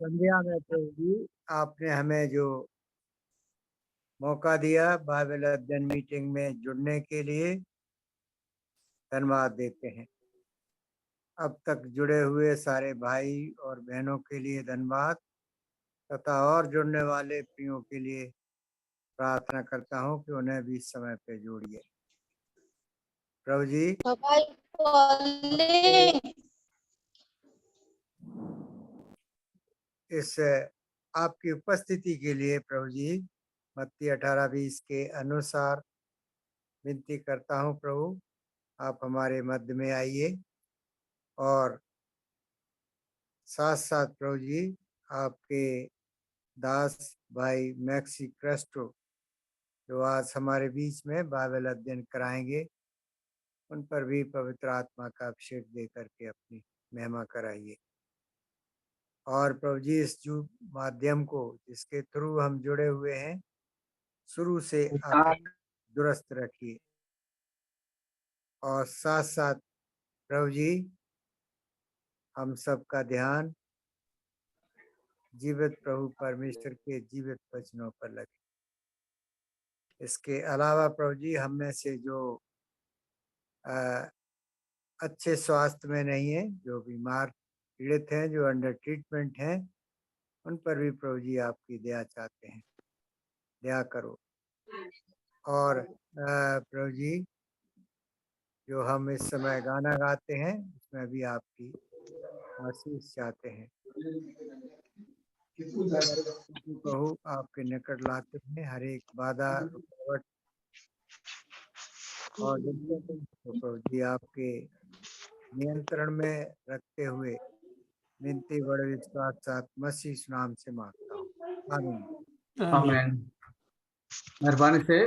संध्या में प्रभु जी आपने हमें जो मौका दिया बाइबल अध्ययन मीटिंग में जुड़ने के लिए धन्यवाद देते हैं। अब तक जुड़े हुए सारे भाई और बहनों के लिए धन्यवाद तथा और जुड़ने वाले प्रियों के लिए प्रार्थना करता हूं कि उन्हें भी समय पे जोड़िए। प्रभु जी इस आपकी उपस्थिति के लिए प्रभु जी मत्ती 18:20 के अनुसार विनती करता हूं प्रभु आप हमारे मध्य में आइए और साथ साथ प्रभु जी आपके दास भाई मैक्सी क्रेस्टो जो आज हमारे बीच में बाइबल अध्ययन कराएंगे उन पर भी पवित्र आत्मा का अभिषेक दे करके अपनी महिमा कराइए। और प्रभु जी इस जो माध्यम को जिसके थ्रू हम जुड़े हुए हैं शुरू से आप दुरुस्त रखिए और साथ साथ प्रभु जी हम सबका ध्यान जीवित प्रभु परमेश्वर के जीवित वचनों पर लगे। इसके अलावा प्रभु जी हम में से जो अच्छे स्वास्थ्य में नहीं है, जो बीमार पीड़ित हैं, जो अंडर ट्रीटमेंट हैं, उन पर भी प्रभु जी आपकी दया चाहते हैं, दया करो। और प्रभु जी जो हम इस समय गाना गाते हैं उसमें भी आपकी आशीष चाहते हैं। प्रभु आपके निकट लाते हैं हर एक बाधा रुकावट और प्रभु जी आपके नियंत्रण में रखते हुए विनती बड़े विश्वास साथ मसीह नाम से मांगता हूँ, आमीन। आमीन। मेहरबानी से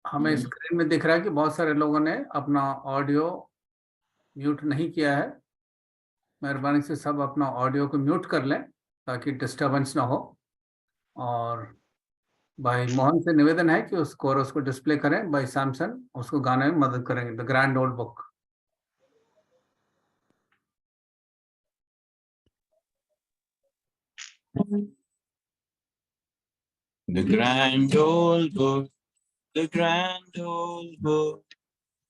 हमें स्क्रीन में दिख रहा है कि बहुत सारे लोगों ने अपना ऑडियो म्यूट नहीं किया है। मेहरबानी से सब अपना ऑडियो को म्यूट कर लें ताकि डिस्टरबेंस ना हो। और भाई मोहन से निवेदन है कि उस कोरस को डिस्प्ले करें। भाई सैमसन उसको गाने में मदद करेंगे। The grand old book. The grand old book, the grand old book.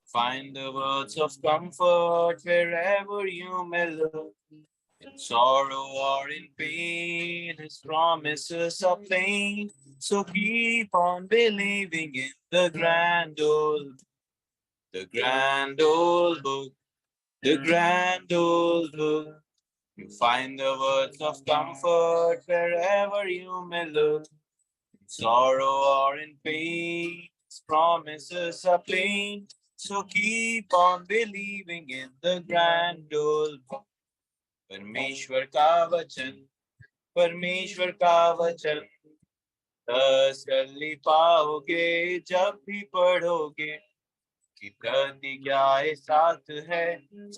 Find the words of comfort wherever you may look. In sorrow or in pain, His promises are plain. So keep on believing in the grand old book, the grand old book. You find the words of comfort wherever you may look. In sorrow or in pain, His promises are plain. So keep on believing in the grand old book. परमेश्वर का वचन तसल्ली पाओगे जब भी पढ़ोगे कि प्रतिज्ञा साथ है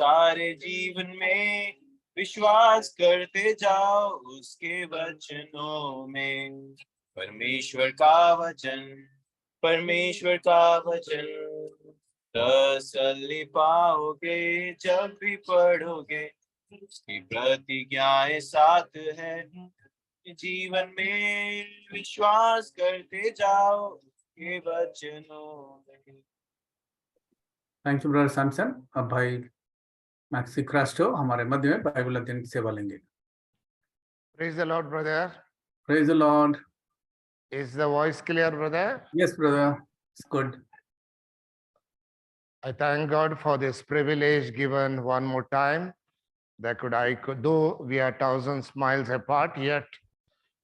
सारे जीवन में। विश्वास करते जाओ उसके वचनों में। परमेश्वर का वचन तसल्ली पाओगे जब भी पढ़ोगे उसकी प्रतिज्ञाएं साथ है जीवन में। विश्वास करते जाओ के वचनों में। Thank you brother Samson. अब भाई मैक्सी क्रास्टो हमारे मध्य में बाइबल अध्ययन की सेवा लेंगे। Praise the Lord, brother. Praise the Lord. Is the voice clear, brother? Yes, brother. It's good. I thank God for this privilege given one more time. Though we are thousands miles apart, yet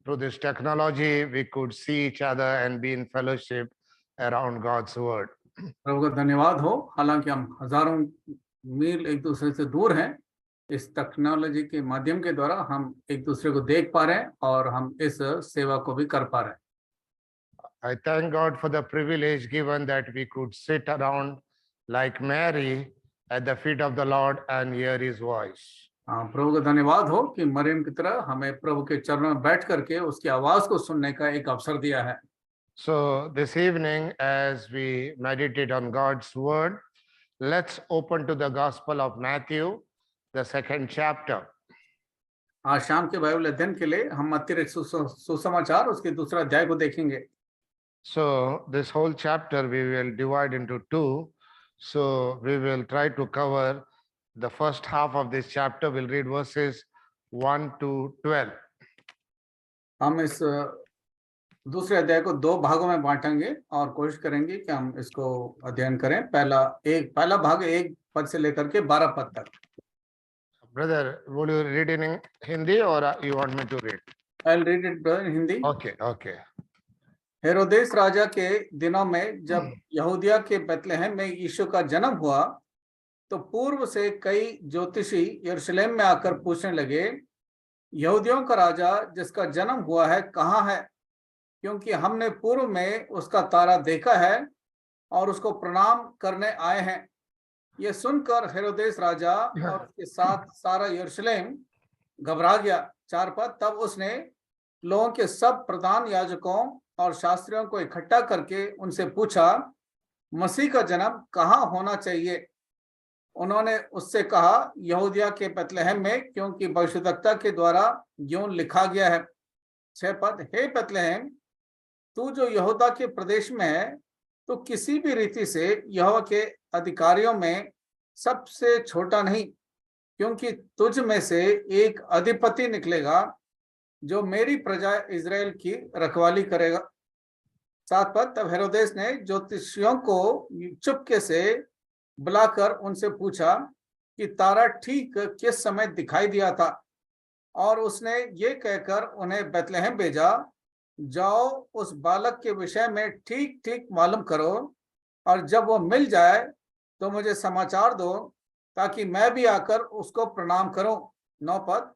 through this technology we could see each other and be in fellowship around God's word. प्रभु का धन्यवाद हो। हालांकि हम हजारों मील एक दूसरे से दूर हैं, इस टेक्नोलॉजी के माध्यम के द्वारा हम एक दूसरे को देख पा रहे हैं और हम इस सेवा को भी कर पा रहे हैं। I thank God for the privilege given that we could sit around like Mary at the feet of the Lord and hear His voice. प्रभु का धन्यवाद हो कि मरियम की तरह हमें प्रभु के चरणों में बैठ करके उसकी आवाज को सुनने का एक अवसर दिया है। So this evening, as we meditate on God's word, let's open to the Gospel of Matthew, the 2nd chapter. आज शाम के बाइबल अध्ययन के लिए हम मत्ती रचित सुसमाचार उसके दूसरा अध्याय को देखेंगे। So this whole chapter we will divide into two. So we will try to cover the first half of this chapter. We'll read verses 1 to 12. हम इस दूसरे अध्याय को दो भागों में बांटेंगे और कोशिश करेंगे कि हम इसको अध्ययन करें। पहला भाग 1 पद से लेकर के 12 पद तक। Brother, will you read in Hindi or you want me to read? I'll read it in Hindi. Okay, okay. हेरोदेस राजा के दिनों में जब यहूदिया के बेतलेहम में यीशु का जन्म हुआ तो पूर्व से कई ज्योतिषी यरूशलेम में आकर पूछने लगे, यहूदियों का राजा जिसका जन्म हुआ है कहाँ है? क्योंकि हमने पूर्व में उसका तारा देखा है और उसको प्रणाम करने आए हैं। ये सुनकर हेरोदेस राजा और उसके साथ सारा यरूशलेम घबरा गया। 4 पद, तब उसने लोगों के सब प्रधान याजकों और शास्त्रियों को इकट्ठा करके उनसे पूछा, मसीह का जन्म कहाँ होना चाहिए? उन्होंने उससे कहा, यहूदिया के बेतलेहम में, क्योंकि भविष्यद्वक्ता के द्वारा यूं लिखा गया है। 6 पद, हे बेतलेहम, तू जो यहूदा के प्रदेश में है, तो किसी भी रीति से यहोवा के अधिकारियों में सबसे छोटा नहीं, क्योंकि तुझ में से एक अधिपति निकलेगा जो मेरी प्रजा इजराइल की रखवाली करेगा। 7 पद, तब हेरोदेस ने ज्योतिषियों को चुपके से बुलाकर उनसे पूछा कि तारा ठीक किस समय दिखाई दिया था, और उसने ये कहकर उन्हें बेतलेहम भेजा, जाओ उस बालक के विषय में ठीक ठीक मालूम करो, और जब वो मिल जाए तो मुझे समाचार दो, ताकि मैं भी आकर उसको प्रणाम करूं। 9 पद,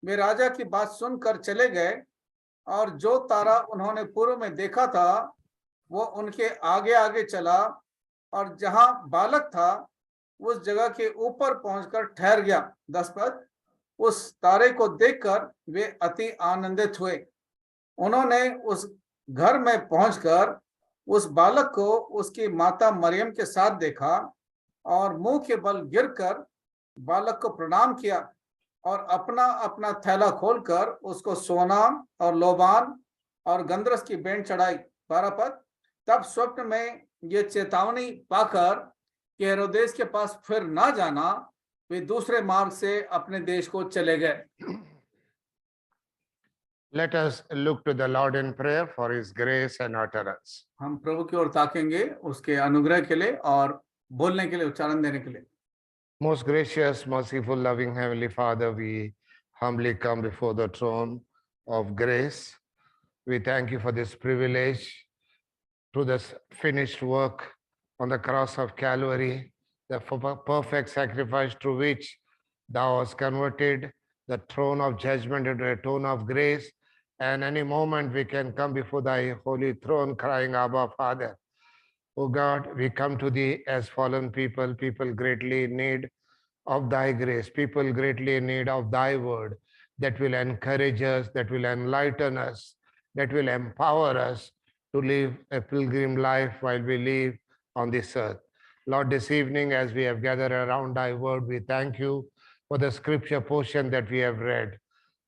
वे राजा की बात सुनकर चले गए, और जो तारा उन्होंने पूर्व में देखा था वो उनके आगे आगे चला, और जहां बालक था उस जगह के ऊपर पहुंचकर ठहर गया। 10 पद, उस तारे को देखकर वे अति आनंदित हुए। उन्होंने उस घर में पहुंचकर उस बालक को उसकी माता मरियम के साथ देखा, और मुंह के बल गिरकर बालक को प्रणाम किया, और अपना अपना थैला खोलकर उसको सोना और लोबान और गंधरस की बेंट चढ़ाई। 12 पद, तब स्वप्न में ये चेतावनी पाकर कि हेरोदेस के पास फिर ना जाना, वे दूसरे मार्ग से अपने देश को चले गए। Let us look to the Lord in prayer for his grace and utterance. हम प्रभु की ओर ताकेंगे उसके अनुग्रह के लिए और बोलने के लिए, उच्चारण देने के लिए। Most gracious, merciful, loving Heavenly Father, we humbly come before the throne of grace. We thank you for this privilege to this finished work on the cross of Calvary, the perfect sacrifice through which thou hast converted the throne of judgment into a throne of grace. And any moment we can come before thy holy throne crying, Abba, Father. O God, we come to thee as fallen people greatly in need of thy grace, people greatly in need of thy word that will encourage us, that will enlighten us, that will empower us to live a pilgrim life while we live on this earth. Lord, this evening as we have gathered around thy word, we thank you for the scripture portion that we have read.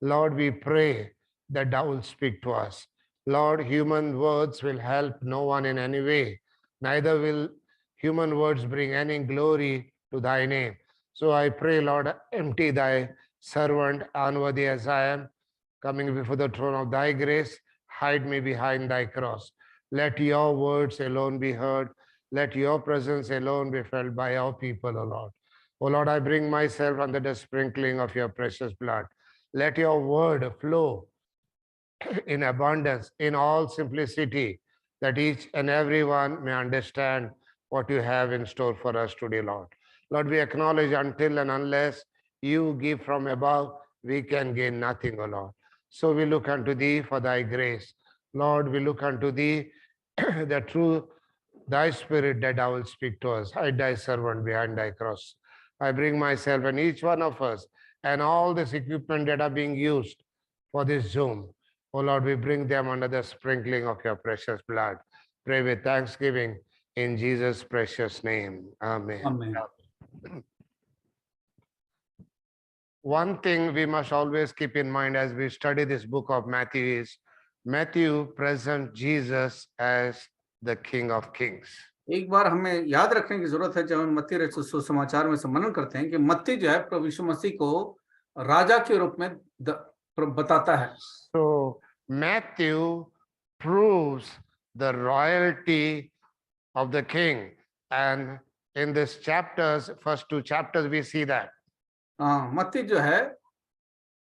Lord, we pray that thou will speak to us. Lord, human words will help no one in any way. Neither will human words bring any glory to thy name. So I pray, Lord, empty thy servant, unworthy as I am, coming before the throne of thy grace. Hide me behind thy cross. Let your words alone be heard. Let your presence alone be felt by your people, O Lord. O Lord, I bring myself under the sprinkling of your precious blood. Let your word flow in abundance, in all simplicity, that each and every one may understand what you have in store for us today, Lord. Lord, we acknowledge until and unless you give from above, we can gain nothing, O Lord. So we look unto thee for thy grace. Lord, we look unto thee that through thy spirit that thou will speak to us. Hide thy servant behind thy cross. I bring myself and each one of us and all this equipment that are being used for this Zoom. Oh Lord, we bring them under the sprinkling of your precious blood. Pray with thanksgiving in Jesus' precious name. Amen. Amen. one thing we must always keep in mind as we study this book of Matthew is Matthew presents Jesus as the King of Kings. एक बार हमें याद रखने की जरूरत है जब हम मत्ती रचित सुसमाचार में से मनन करते हैं कि मत्ती जो है प्रभु यीशु मसीह को राजा के रूप में बताता है. So Matthew proves the royalty of the king, and in this chapters, first 2 chapters, we see that. मत्ती जो है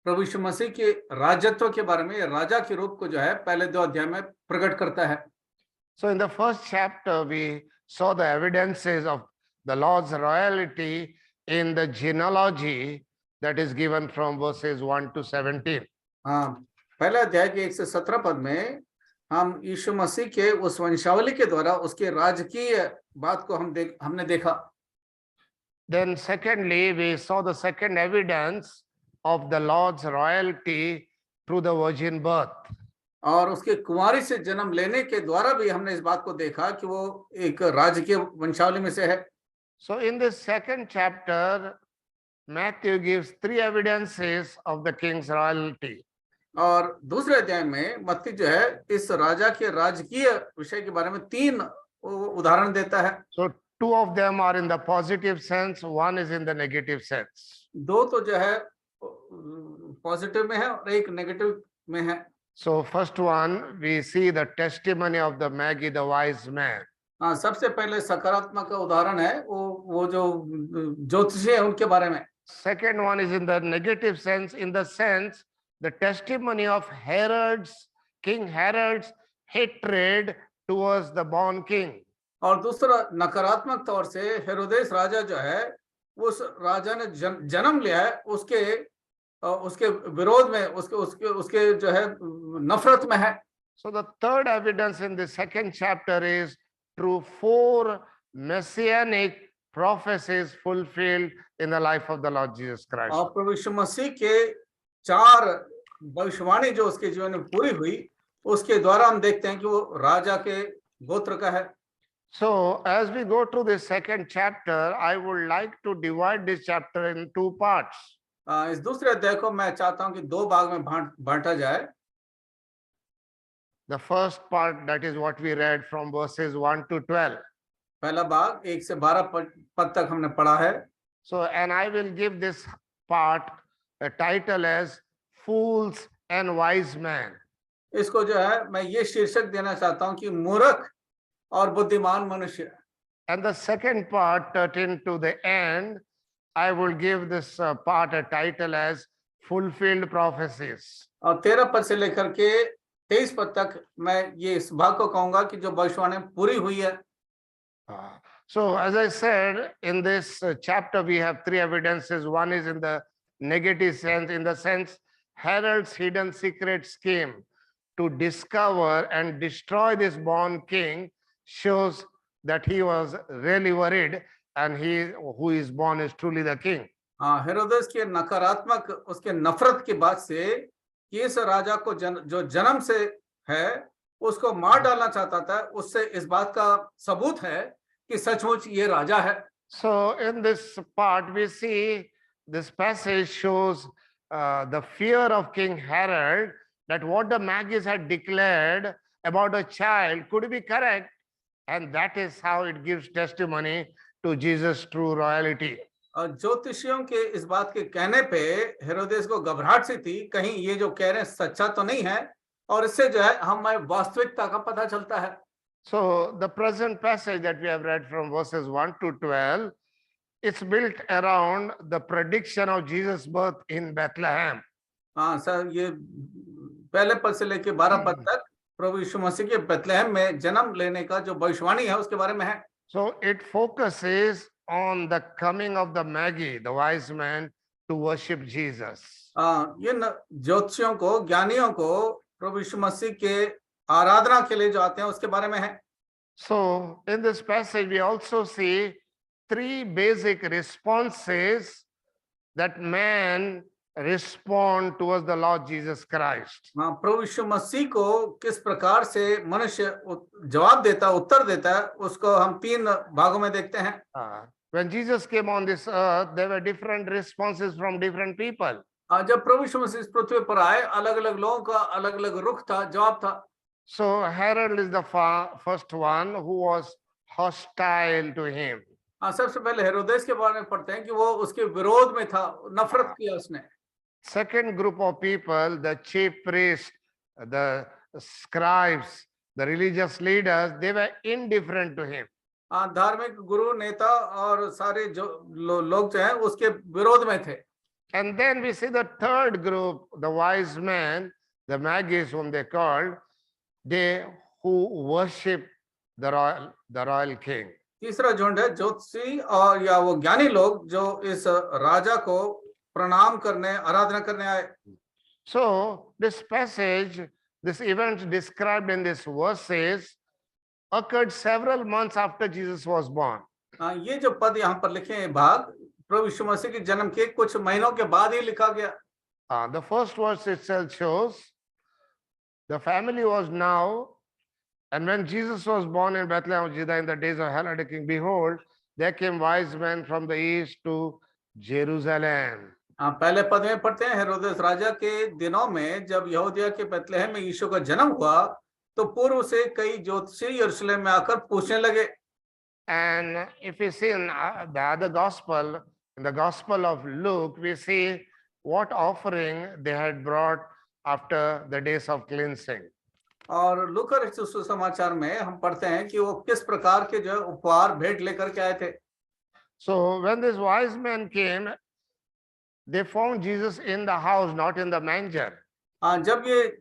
प्रभु यीशु मसीह के राजत्व के बारे में, राजा के रूप को जो है पहले 2 अध्याय में प्रकट करता है. So in the first chapter, we saw the evidences of the Lord's royalty in the genealogy that is given from verses 1 to 17. पहला अध्याय के 1 से 17 पद में हम यीशु मसीह के उस वंशावली के द्वारा उसके राजकीय बात को हमने देखा. Then secondly, we saw the second evidence of the Lord's royalty through the virgin birth. और उसके कुंवारी से जन्म लेने के द्वारा भी हमने इस बात को देखा कि वो एक राजकीय वंशावली में से है. So in this second chapter, Matthew gives 3 evidences of the king's royalty. और दूसरे अध्याय में मत्ती जो है इस राजा के राजकीय विषय के बारे में 3 उदाहरण देता है. So 2 of them are in the positive sense, 1 is in the negative sense. 2 तो जो है पॉजिटिव में है और 1 नेगेटिव में है. So first one, we see the testimony of the Magi, the wise man. सबसे पहले सकारात्मक का उदाहरण है वो जो ज्योतिषी है उनके बारे में. Second one is in the negative sense, in the sense the testimony of Herod's, King Herod's hatred towards the born king. और दूसरा नकारात्मक तौर से हेरोदेस राजा जो है उस राजा ने जन्म लिया है उसके विरोध में उसके जो है नफरत में है. So the third evidence in the second chapter is through 4 messianic prophecies fulfilled in the life of the Lord Jesus Christ. और प्रभु यीशु मसीह के 4 भविष्यवाणी जो उसके जीवन में पूरी हुई उसके द्वारा हम देखते हैं कि वो राजा के गोत्र का है. So as we go through this second chapter, I would like to divide this chapter in 2 parts. इस दूसरे अध्याय को मैं चाहता हूं कि 2 भाग में बांटा जाए. The first part, that is what we read from verses 1 to 12. पहला भाग 1 से 12 पद तक हमने पढ़ा है. So, and I will give this part a title as Fools and Wise Men. इसको जो है मैं ये शीर्षक देना चाहता हूं कि मूर्ख और बुद्धिमान मनुष्य. And the second part, 13 to the end, I will give this part a title as Fulfilled Prophecies. और 13 पद से लेकर के 23 पद तक मैं ये इस भाग को कहूंगा कि जो भविष्यवाणी पूरी हुई है. So as I said, in this chapter we have 3 evidences. One is in the negative sense, in the sense Herod's hidden secret scheme to discover and destroy this born king shows that he was really worried, and he who is born is truly the king. हेरोदेस के नकारात्मक उसके नफरत की बात से कि इस राजा को जो जन्म से है उसको मार डालना चाहता था, उससे इस बात का सबूत है कि सचमुच ये राजा है. So in this part we see this passage shows the fear of King Herod, that what the Magi's had declared about a child could be correct, and that is how it gives testimony to Jesus' true royalty. ज्योतिषियों के इस बात के कहने पे हेरोदेस को घबराहट सी थी, कहीं ये जो कह रहे हैं सच्चा तो नहीं है, और इससे जो है हमें वास्तविकता का पता चलता है. So the present passage that we have read from verses 1 to 12, it's built around the prediction of Jesus' birth in Bethlehem. Sir ये पहले पद से लेके 12 पद तक प्रभु यीशु मसीह के बेथलेहम में जन्म लेने का जो भविष्यवाणी है उसके बारे में है. So it focuses on the coming of the Magi, the wise man, to worship Jesus. ये ज्योतिषियों को, ज्ञानियों को प्रभु यीशु मसीह के आराधना के लिए जो आते हैं उसके बारे में है. So in this passage we also see 3 basic responses that man respond towards the Lord Jesus Christ. प्रभु यीशु मसीह को किस प्रकार से मनुष्य जवाब देता, उत्तर देता है, उसको हम 3 भागों में देखते हैं. When Jesus came on this earth, there were different responses from different people. जब प्रभु यीशु मसीह इस पृथ्वी पर आए, अलग अलग लोगों का अलग अलग रुख था, जवाब था। So Herod is the first one who was hostile to him. सबसे पहले हेरोदेस के बारे में पढ़ते हैं कि वो उसके विरोध में था, नफरत किया उसने। Second group of people, the chief priests, the scribes, the religious leaders, they were indifferent to him. धार्मिक गुरु, नेता और सारे जो लोग जो हैं उसके विरोध में थे। And then we see the third group, the wise men, the Magi's whom they called, they who worship the royal king. तीसरा झुंड है ज्योतिषी और या वो ज्ञानी लोग जो इस राजा को प्रणाम करने, आराधना करने आए। So this passage, this event described in this verses occurred several months after Jesus was born. ये जो पद यहाँ पर लिखे हैं भाग प्रभु यीशु मसीह के जन्म के कुछ महीनों के बाद ही लिखा गया। The first verse itself shows the family was now, and when Jesus was born in Bethlehem of Judah in the days of Herod the king, behold, there came wise men from the east to Jerusalem. पहले पद में पढ़ते हैं, हेरोदेस राजा के दिनों में जब यहूदिया के बेथलेहम में यीशु का जन्म हुआ तो पूर्व से कई ज्योतिषी यरूशलेम में आकर पूछने लगे। And if we see in the other gospel, in the gospel of Luke, we see what offering they had brought after the days of cleansing. और लूका रचित सुसमाचार में हम पढ़ते हैं कि वो किस प्रकार के जो उपहार भेंट लेकर के आए थे। So when these wise men came, they found Jesus in the house, not in the manger. जब ये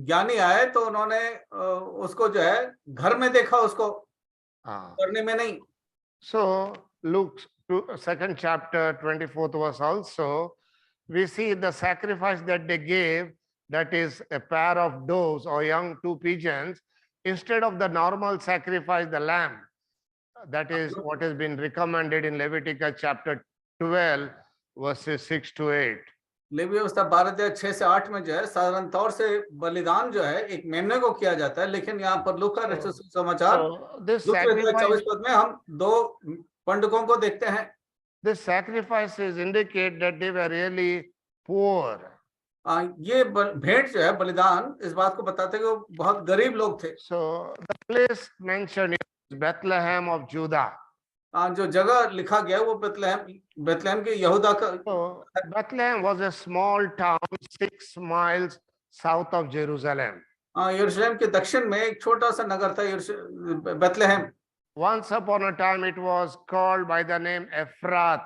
ज्ञानी आए तो उन्होंने उसको जो है घर में देखा, उसको करने में नहीं। So Luke 2nd chapter 24th verse also, we see the sacrifice that they gave, that is a pair of doves or young two pigeons, instead of the normal sacrifice, the lamb. That is what has been recommended in Leviticus chapter 12 verses 6 to 8. Levy व्यवस्था 12:6 से 8 में जो है साधारण तौर से बलिदान जो है एक मेमने को किया जाता है, लेकिन यहाँ पर लूका रचित सुसमाचार 24 पद में हम 2 पंडकों को देखते हैं। This sacrifices indicate that they were really poor. ये भेंट जो है बलिदान इस बात को बताते हैं कि वो बहुत गरीब लोग थे। So the place mentioned is Bethlehem of Judah. जो जगह लिखा गया वो बेथलेहम के यहूदा का। So Bethlehem was a small town 6 miles south of Jerusalem. यरूशलेम के दक्षिण में एक छोटा सा नगर था Bethlehem. Once upon a time it was called by the name Ephrath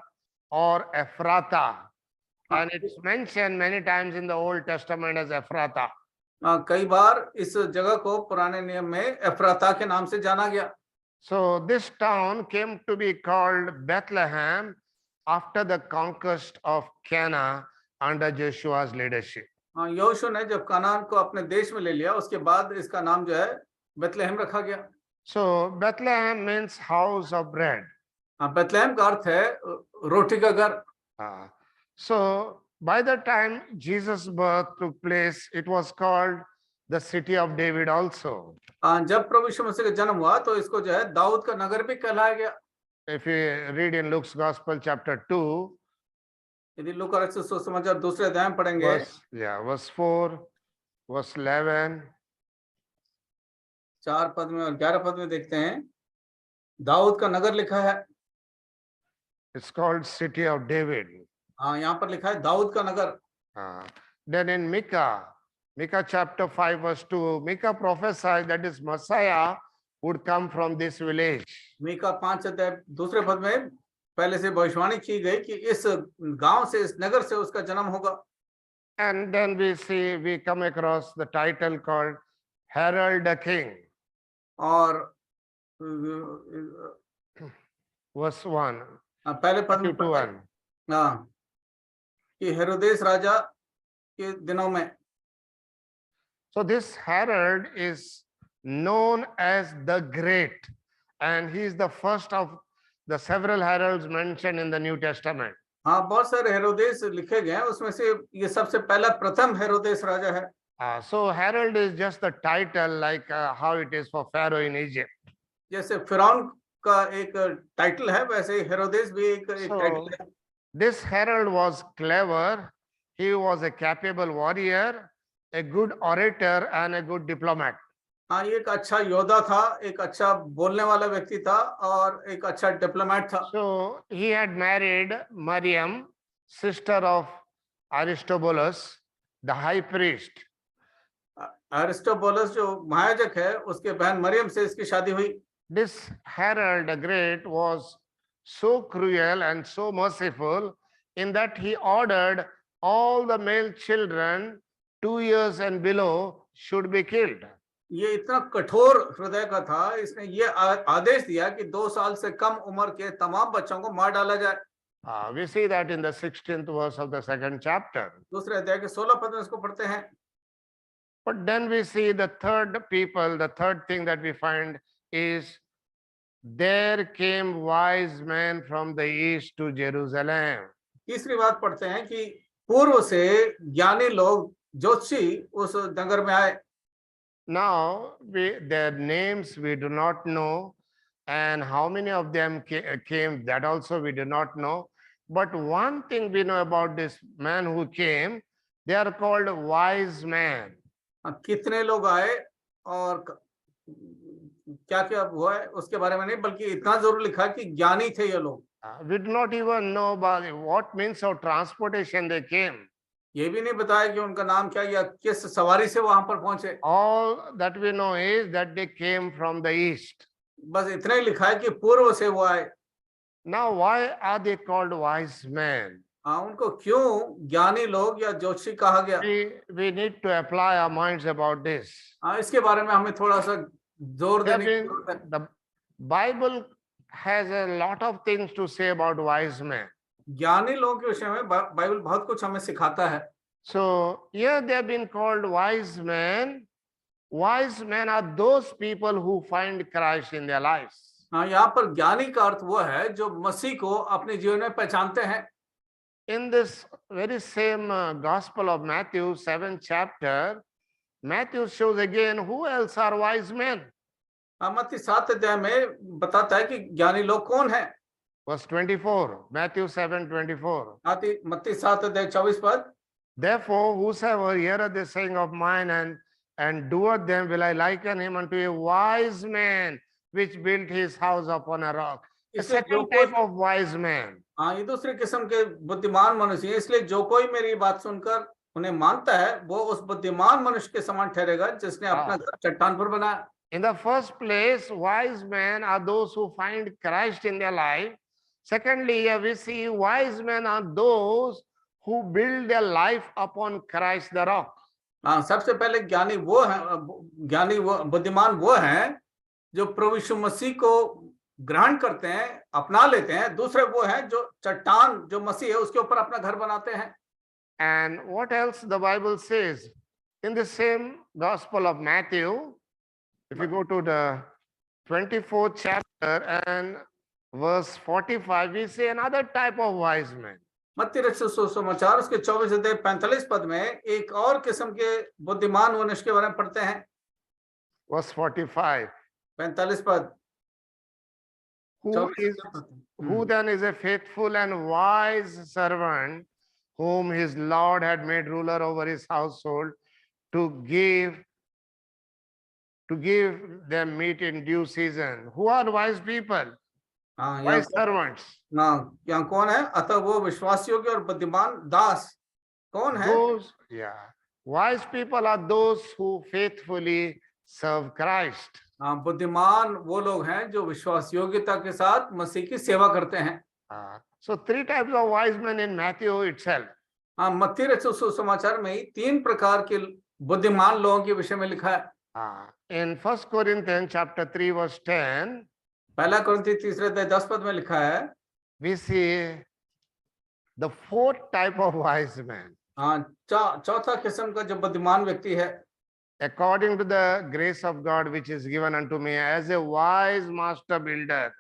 or Ephrata, and it's mentioned many times in the Old Testament as Ephrata. कई बार इस जगह को पुराने नियम में एफ्राता के नाम से जाना गया। So this town came to be called Bethlehem after the conquest of Canaan under Joshua's leadership. यहोशू ने जब कनान को अपने देश में ले लिया उसके बाद इसका नाम जो है बेथलेहम रखा गया। So Bethlehem means house of bread. Bethlehem का अर्थ है रोटी का घर। So by the time Jesus' birth took place, it was called the city of David also. जब प्रभु यीशु मसीह का जन्म हुआ तो इसको जो है दाऊद का नगर भी कहलाया गया। If you read in Luke's Gospel chapter 2, यदि लूका रचित सुसमाचार 2 अध्याय में पढ़ेंगे, verse 4, verse 11, 4 पद में और 11 पद में देखते हैं दाऊद का नगर लिखा है। it's called city of David. यहाँ पर लिखा है दाऊद का नगर। Then in Micah chapter 5 verse 2, Micah prophesied that this Messiah would come from this village. Mika 5 अध्याय 2 पद में पहले से भविष्यवाणी की गई कि इस गांव से, इस नगर से उसका जन्म होगा। And then we come across the title called Herald the King. और verse 1, पहले पद में 2:1. कि हेरोदेस राजा के दिनों में। So this Herod is known as the Great, and he is the first of the several heralds mentioned in the New Testament. बहुत सारे हेरोदेस लिखे गए हैं, उसमें से ये सबसे पहला प्रथम हेरोदेस राजा है। So Herald is just the title, like how it is for Pharaoh in Egypt. जैसे फिरौन का एक टाइटल है, वैसे ही हेरोदेस भी एक टाइटल So है। this Herod was clever. He was a capable warrior, a good orator, and a good diplomat. हाँ, ये एक अच्छा योद्धा था, एक अच्छा बोलने वाला व्यक्ति था और एक अच्छा डिप्लोमेट था। So he had married Mariam, sister of Aristobulus, the high priest. Aristobulus जो महायाजक है, उसके बहन मरियम से इसकी शादी हुई। This Herod the Great was so cruel and so merciful in that he ordered all the male children 2 years and below should be killed. ये इतना कठोर हृदय का था, इसने ये आदेश दिया कि 2 साल से कम उम्र के तमाम बच्चों को मार डाला जाए। We see that in the 16th verse of the 2nd chapter. दूसरे अध्याय के 16 पद में इसको पढ़ते हैं। But then we see the third thing that we find is there came wise men from the east to Jerusalem. तीसरी बात पढ़ते हैं कि पूर्व से ज्ञानी लोग ज्योतिषी उस नगर में आए। Now, their names we do not know, and how many of them came, that also we do not know. But one thing we know about this man who came, they are called wise men. कितने लोग आए और क्या क्या हुआ है उसके बारे में नहीं, बल्कि इतना जरूर लिखा कि ज्ञानी थे ये लोग। We do not even know about what means of transportation they came. ये भी नहीं बताया कि उनका नाम क्या या किस सवारी से वहां पर पहुंचे। All that we know is that they came from the east. बस इतना ही लिखा है कि पूर्व से वो आए। Now, why are they called wise men? हाँ, उनको क्यों ज्ञानी लोग या ज्योतिषी कहा गया? We need to apply our minds about this. हाँ, इसके बारे में हमें थोड़ा सा जोर देने की जरूरत है। The Bible has a lot of things to say about wise men. ज्ञानी लोगों के विषय में बाइबल बहुत कुछ हमें सिखाता है। So here they have been called wise men. Wise men are those people who find Christ in their lives. हाँ, यहाँ पर ज्ञानी का अर्थ वो है जो मसीह को अपने जीवन में पहचानते हैं। In this very same Gospel of Matthew, 7th chapter, Matthew shows again who else are wise men. हाँ, मत्ती 7 अध्याय में बताता है कि ज्ञानी लोग कौन है। Verse 24, Matthew 7:24. मत्ती 7 अध्याय 24 पद। Therefore, whosoever heareth the saying of mine and doeth them, will I liken him unto a wise man which built his house upon a rock. The second type of wise man. हाँ, ये दूसरे किस्म के बुद्धिमान मनुष्य हैं, इसलिए जो कोई मेरी बात सुनकर उन्हें मानता है वो उस बुद्धिमान मनुष्य के समान ठहरेगा जिसने अपना घर चट्टान पर बनाया। In the first place, wise men are those who find Christ in their life. Secondly, here we see wise men are those who build their life upon Christ the rock. हाँ, सबसे पहले ज्ञानी वो बुद्धिमान वो हैं जो प्रभु यीशु मसीह को ग्रहण करते हैं, अपना लेते हैं। दूसरे वो हैं जो चट्टान जो मसीह है उसके ऊपर अपना घर बनाते हैं। And what else the Bible says in the same Gospel of Matthew, if you go to the 24th chapter and verse 45, we see another type of wise man. मत्ती रचित सुसमाचार उसके 24 अध्याय 45 पद में एक और किस्म के बुद्धिमान मनुष्य के बारे में पढ़ते हैं। Verse 45. 45 पद। Who then is a faithful and wise servant whom his Lord had made ruler over his household to give them meat in due season? Who are wise people? Wise servants. हाँ, यहाँ कौन है? अतः वो विश्वासियों के और बुद्धिमान दास कौन है? Wise people are those who faithfully serve Christ. हाँ, बुद्धिमान वो लोग हैं जो विश्वास योग्यता के साथ मसीह की सेवा करते हैं। So 3 types of wise men in Matthew itself. हाँ, मत्ती रचित सुसमाचार में ही 3 प्रकार के बुद्धिमान लोगों के विषय में लिखा है। In 1 Corinthians chapter 3 verse 10, पहला कुरिन्थी 3 अध्याय 10 पद में लिखा है, we see the 4th type of wise man. हाँ, चौथा किस्म का जो बुद्धिमान व्यक्ति है। According to the grace of God which is given unto me as a wise master builder,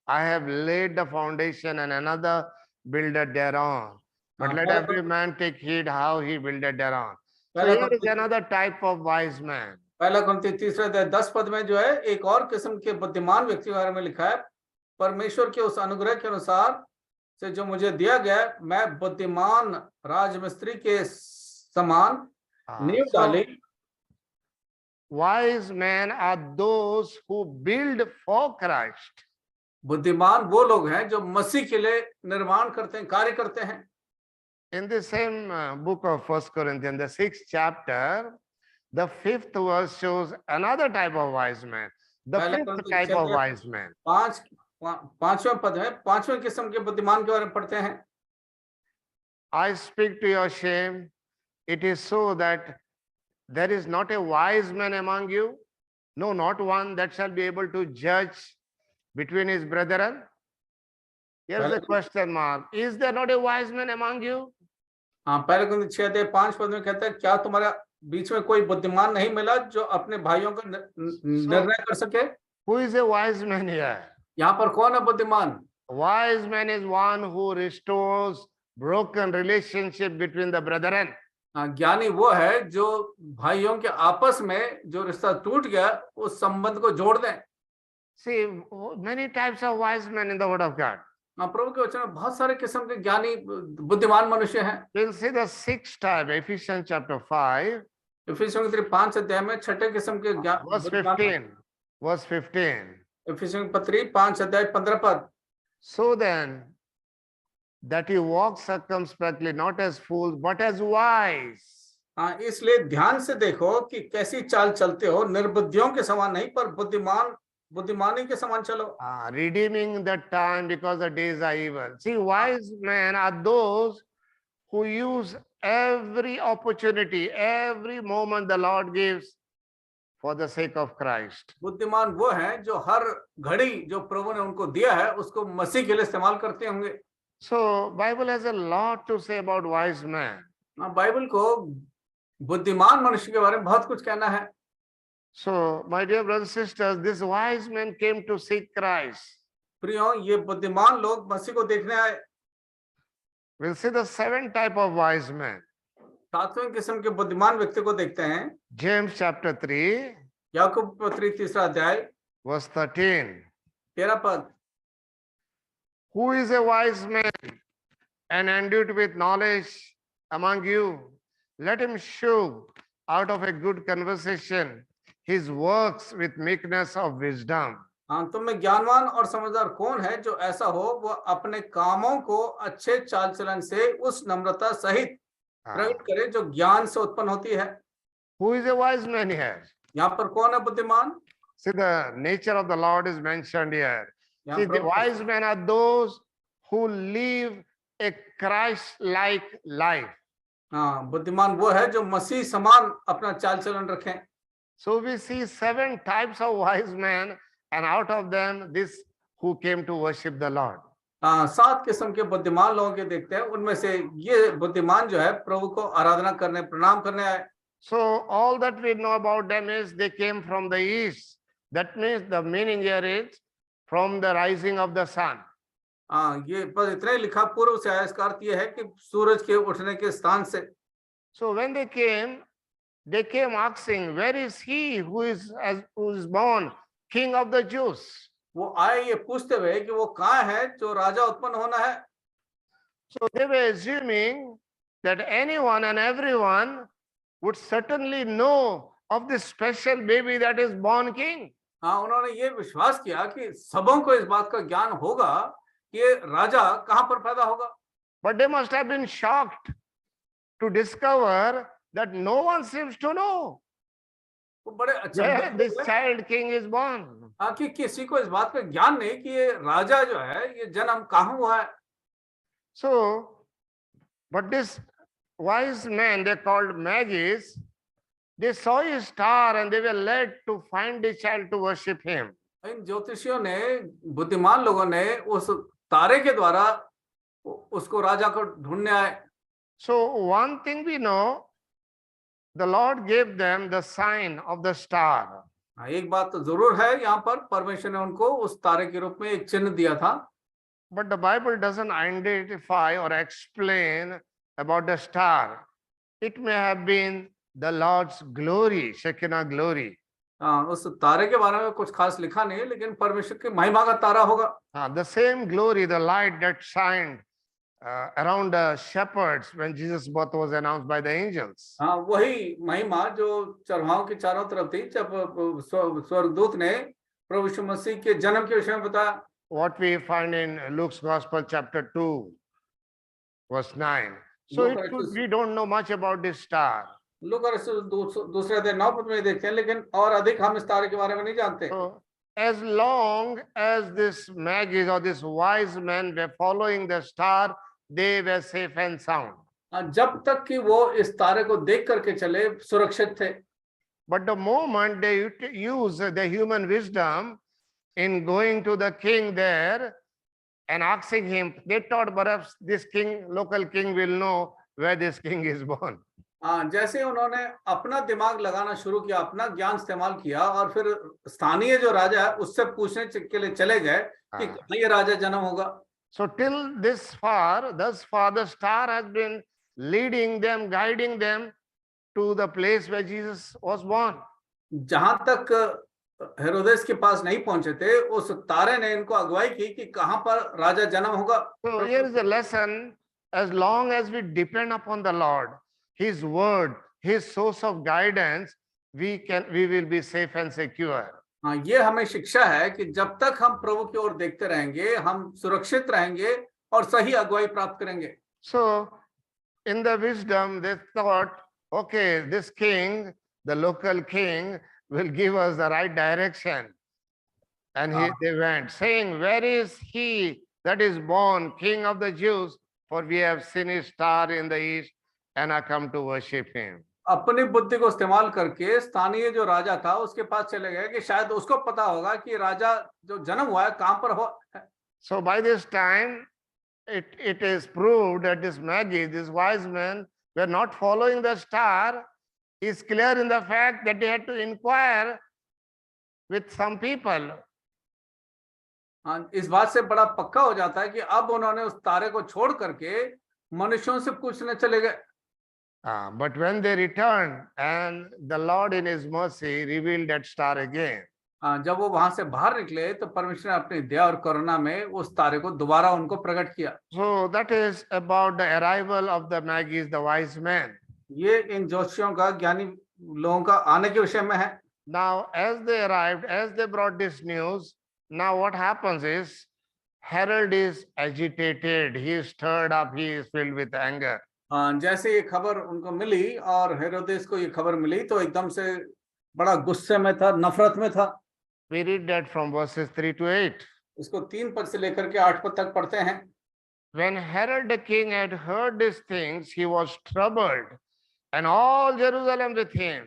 I have laid the foundation and another builded thereon. But let every man take heed how he builded thereon. So here is another type of wise man. पहला कुरिन्थी 3 अध्याय 10 पद में जो है एक और किस्म के बुद्धिमान व्यक्ति के बारे में लिखा है। परमेश्वर के उस अनुग्रह के अनुसार से जो मुझे दिया गया, मैं बुद्धिमान राजमिस्त्री के समान नींव So डाली। wise men are those who build for Christ. बुद्धिमान वो लोग हैं जो मसीह के लिए निर्माण करते हैं, कार्य करते हैं। In the same book of 1 Corinthians, the 6th chapter, the 5th verse shows another type of wise man. The पहले 5th कुरिन्थियों type के of छठे wise man. पांचवें पद में पांचवें किस्म के बुद्धिमान के बारे में पढ़ते हैं। I speak to your shame. It is so that there is not a wise man among you, no, not one that shall be able to judge between his brethren. Here's the question mark. Is there not a wise man among you? हाँ, पहले कुरिन्थियों 6:5 में कहता है, क्या तुम्हारे बीच में कोई बुद्धिमान नहीं मिला जो अपने भाइयों का निर्णय कर सके? Who is a wise man here? यहाँ पर कौन है बुद्धिमान? Wise man is one who restores broken relationship between the brethren. ज्ञानी वो है जो भाइयों के आपस में जो रिश्ता टूट गया उस संबंध को जोड़ दें। See, many types of wise men in the word of God. प्रभु के वचन में बहुत सारे किस्म के ज्ञानी बुद्धिमान मनुष्य हैं। We'll see the 6th type, Ephesians chapter 5, इफिसियों के 5 अध्याय में छठे किस्म के verse 15. Verse 15. इफिसियों की पत्री 5 अध्याय 15 पद। So then, that you walk circumspectly, not as fools, but as wise. इसलिए ध्यान से देखो कि कैसी चाल चलते हो, निर्बुद्धियों के समान नहीं पर बुद्धिमानी के समान चलो। Redeeming the time because the days are evil. See, wise men are those who use every opportunity, every moment the Lord gives for the sake of Christ. बुद्धिमान वो हैं जो हर घड़ी जो प्रभु ने उनको दिया है उसको मसीह के लिए इस्तेमाल करते होंगे। So, Bible has a lot to say about wise men. Bible को बुद्धिमान मनुष्य के बारे में बहुत कुछ कहना है। So, my dear brothers and sisters, these wise men came to seek Christ. प्रियो, ये बुद्धिमान लोग मसीह को देखने आए। We'll see the 7th type of wise men. 7वें किस्म के बुद्धिमान व्यक्ति को देखते हैं। James chapter 3, याकूब पत्री 3 अध्याय verse 13. 13 पद। Who is a wise man and endued with knowledge among you? Let him show out of a good conversation his works with meekness of wisdom. तुम में ज्ञानवान और समझदार कौन है जो ऐसा हो वो अपने कामों को अच्छे चाल चलन से उस नम्रता सहित प्रकट करे जो ज्ञान से उत्पन्न होती है। Who is a wise man here? यहाँ पर कौन है बुद्धिमान? See, the nature of the Lord is mentioned here. See, the Prabhu- wise men are those who live a Christ-like life. बुद्धिमान वो है जो मसीह समान अपना चाल चलन रखें। So we see 7 types of wise men, and out of them, this who came to worship the Lord. 7 किस्म के बुद्धिमान लोगों के देखते हैं, उनमें से ये बुद्धिमान जो है प्रभु को आराधना करने प्रणाम करने आए। So all that we know about them is they came from the east. That means the meaning here is from the rising of the sun. ये बस इतना ही लिखा, पूर्व से आया, इसका अर्थ ये है कि सूरज के उठने के स्थान से। So when they came asking, where is he who is born king of the Jews? वो आए ये पूछते हुए कि वो कहाँ है जो राजा उत्पन्न होना है। So they were assuming that anyone and everyone would certainly know of this special baby that is born king. उन्होंने ये विश्वास किया कि सबों को इस बात का ज्ञान होगा कि ये राजा कहाँ पर पैदा होगा। But they must have been shocked to discover that no one seems to know वो बड़े where this अच्छे child king is born. कि किसी को इस बात का ज्ञान नहीं कि ये राजा जो है ये जन्म कहाँ हुआ है। So, but this wise men, they called Magi's, they saw a star and they were led to find the child to worship him. इन ज्योतिषियों ने, बुद्धिमान लोगों ने उस तारे के द्वारा उसको राजा को ढूंढने आए। So one thing we know, the Lord gave them the sign of the star. एक बात तो जरूर है, यहाँ पर परमेश्वर ने उनको उस तारे के रूप में एक चिन्ह दिया था। But the Bible doesn't identify or explain about the star. It may have been the Lord's glory, Shekinah glory. उस तारे के बारे में कुछ खास लिखा नहीं है, लेकिन परमेश्वर की महिमा का तारा होगा। The same glory, the light that shined around the shepherds when Jesus' birth was announced by the angels. हाँ, वही महिमा जो चरवाहों के चारों तरफ थी जब स्वर्गदूत ने प्रभु यीशु मसीह के जन्म के विषय में बताया। What we find in Luke's Gospel, chapter 2, verse 9. So we don't know much about this star. लोग दूसरे अध्याय 9 पद में देखते हैं, लेकिन और अधिक हम इस तारे के बारे में नहीं जानते। So, as long as this Magi or this wise men were following the star, they were safe and sound. जब तक कि वो इस तारे को देख करके चले, सुरक्षित थे। But the moment they use the human wisdom in going to the king there and asking him, they thought perhaps this king, local king, will know where this king is born. जैसे उन्होंने अपना दिमाग लगाना शुरू किया, अपना ज्ञान इस्तेमाल किया और फिर स्थानीय जो राजा है उससे पूछने के लिए चले गए कि कहाँ ये राजा जन्म होगा। So till thus far, the star has been leading them, guiding them to the place where Jesus was born. जहां तक हेरोदेस के पास नहीं पहुंचे थे, उस तारे ने इनको अगुवाई की कि कहां पर राजा जन्म होगा। So here is a lesson: as long as we depend upon the Lord, His word, His source of guidance, we will be safe and secure. हाँ, ये हमें शिक्षा है कि जब तक हम प्रभु की ओर देखते रहेंगे, हम सुरक्षित रहेंगे और सही अगुवाई प्राप्त करेंगे। So in the wisdom, they thought, okay, this king, the local king, will give us the right direction. And they went, saying, where is he that is born King of the Jews? For we have seen his star in the east and are come to worship him. अपनी बुद्धि को इस्तेमाल करके स्थानीय जो राजा था उसके पास चले गए कि शायद उसको पता होगा कि राजा जो जन्म हुआ है कहां पर हो। So by this time, it is proved that this Magi, these wise men, were not following the star. Is clear in the fact that they had to inquire with some people. इस बात से बड़ा पक्का हो जाता है कि अब उन्होंने उस तारे को छोड़ करके मनुष्यों से पूछने चले गए। But when they returned and the Lord in his mercy revealed that star again. जब वो वहां से बाहर निकले तो परमेश्वर ने अपनी दया और करुणा में उस तारे को दोबारा उनको प्रकट किया। So that is about the arrival of the Magis, the wise men. ये इन जोशियों का, ज्ञानी लोगों का आने के विषय में है। Now as they arrived, as they brought this news, now what happens is Herod is agitated, he is stirred up, he is filled with anger. जैसे ये खबर उनको मिली और हेरोदेस को ये खबर मिली तो एकदम से बड़ा गुस्से में था, नफरत में था। We read that from verses 3 to 8. इसको 3 पद से लेकर के 8 पद तक पढ़ते हैं। When Herod the king had heard these things, he was troubled, and all Jerusalem with him.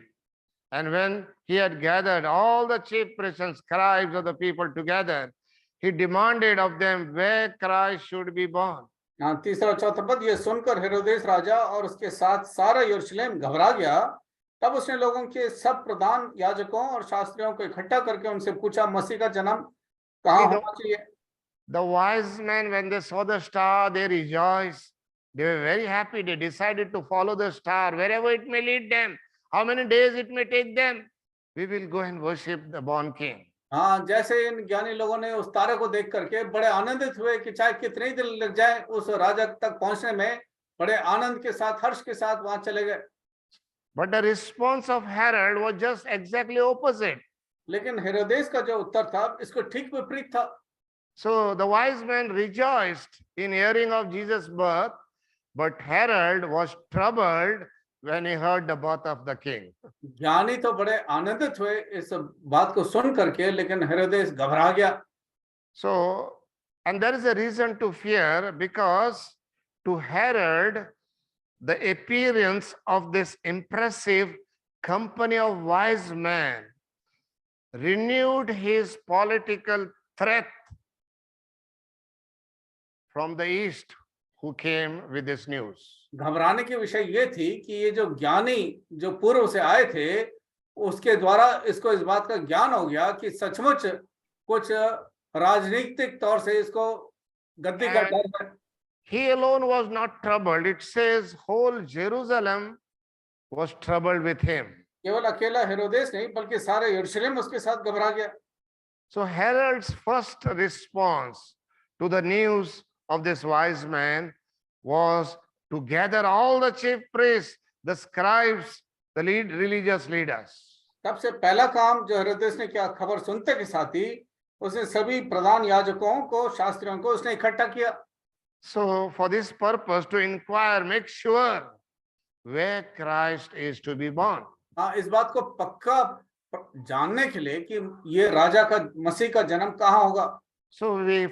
And when he had gathered all the chief priests and scribes of the people together, he demanded of them where Christ should be born. तीसरा और चौथा पद, ये सुनकर हेरोदेस राजा और उसके साथ सारा यरूशलेम घबरा गया। तब उसने लोगों के सब प्रधान याजकों और शास्त्रियों को इकट्ठा करके उनसे पूछा, मसीह का जन्म कहाँ होना चाहिए। The wise men, when they saw the star, they rejoiced. They were very happy. They decided to follow the star wherever it may lead them, how many days it may take them. We will go and worship the born king. हाँ, जैसे इन ज्ञानी लोगों ने उस तारे को देख करके बड़े आनंदित हुए कि चाहे कितने ही दिन लग जाए उस राजा तक पहुंचने में, बड़े आनंद के साथ, हर्ष के साथ वहां चले गए। But the response of Herod was just exactly opposite. लेकिन हेरोदेस का जो उत्तर था इसको ठीक विपरीत था। So the wise men rejoiced in hearing of Jesus' birth, but Herod was troubled when he heard the birth of the king. ज्ञानी तो बड़े आनंदित हुए इस बात को सुन करके, लेकिन हेरोदेस घबरा गया। So, and there is a reason to fear, because to Herod, the appearance of this impressive company of wise men renewed his political threat from the east who came with this news. घबराने की विषय ये थी कि ये जो ज्ञानी जो पूर्व से आए थे उसके द्वारा इसको इस बात का ज्ञान हो गया कि सचमुच कुछ राजनीतिक तौर से इसको गद्दी का डर है। He alone was not troubled. It says whole Jerusalem was troubled with him. केवल अकेला हेरोदेस नहीं बल्कि सारे यरूशलेम उसके साथ घबरा गया। So Herod's first response to the news of this wise man was to gather all the chief priests, the scribes, the religious leaders. सबसे पहला काम जो हेरोदेस ने किया, खबर सुनते के साथ ही उसने सभी प्रधान याजकों को, शास्त्रियों को उसने इकट्ठा किया। So for this purpose, to inquire, make sure where Christ is to be born. हाँ, इस बात को पक्का जानने के लिए कि ये राजा का, मसीह का जन्म कहाँ होगा। So we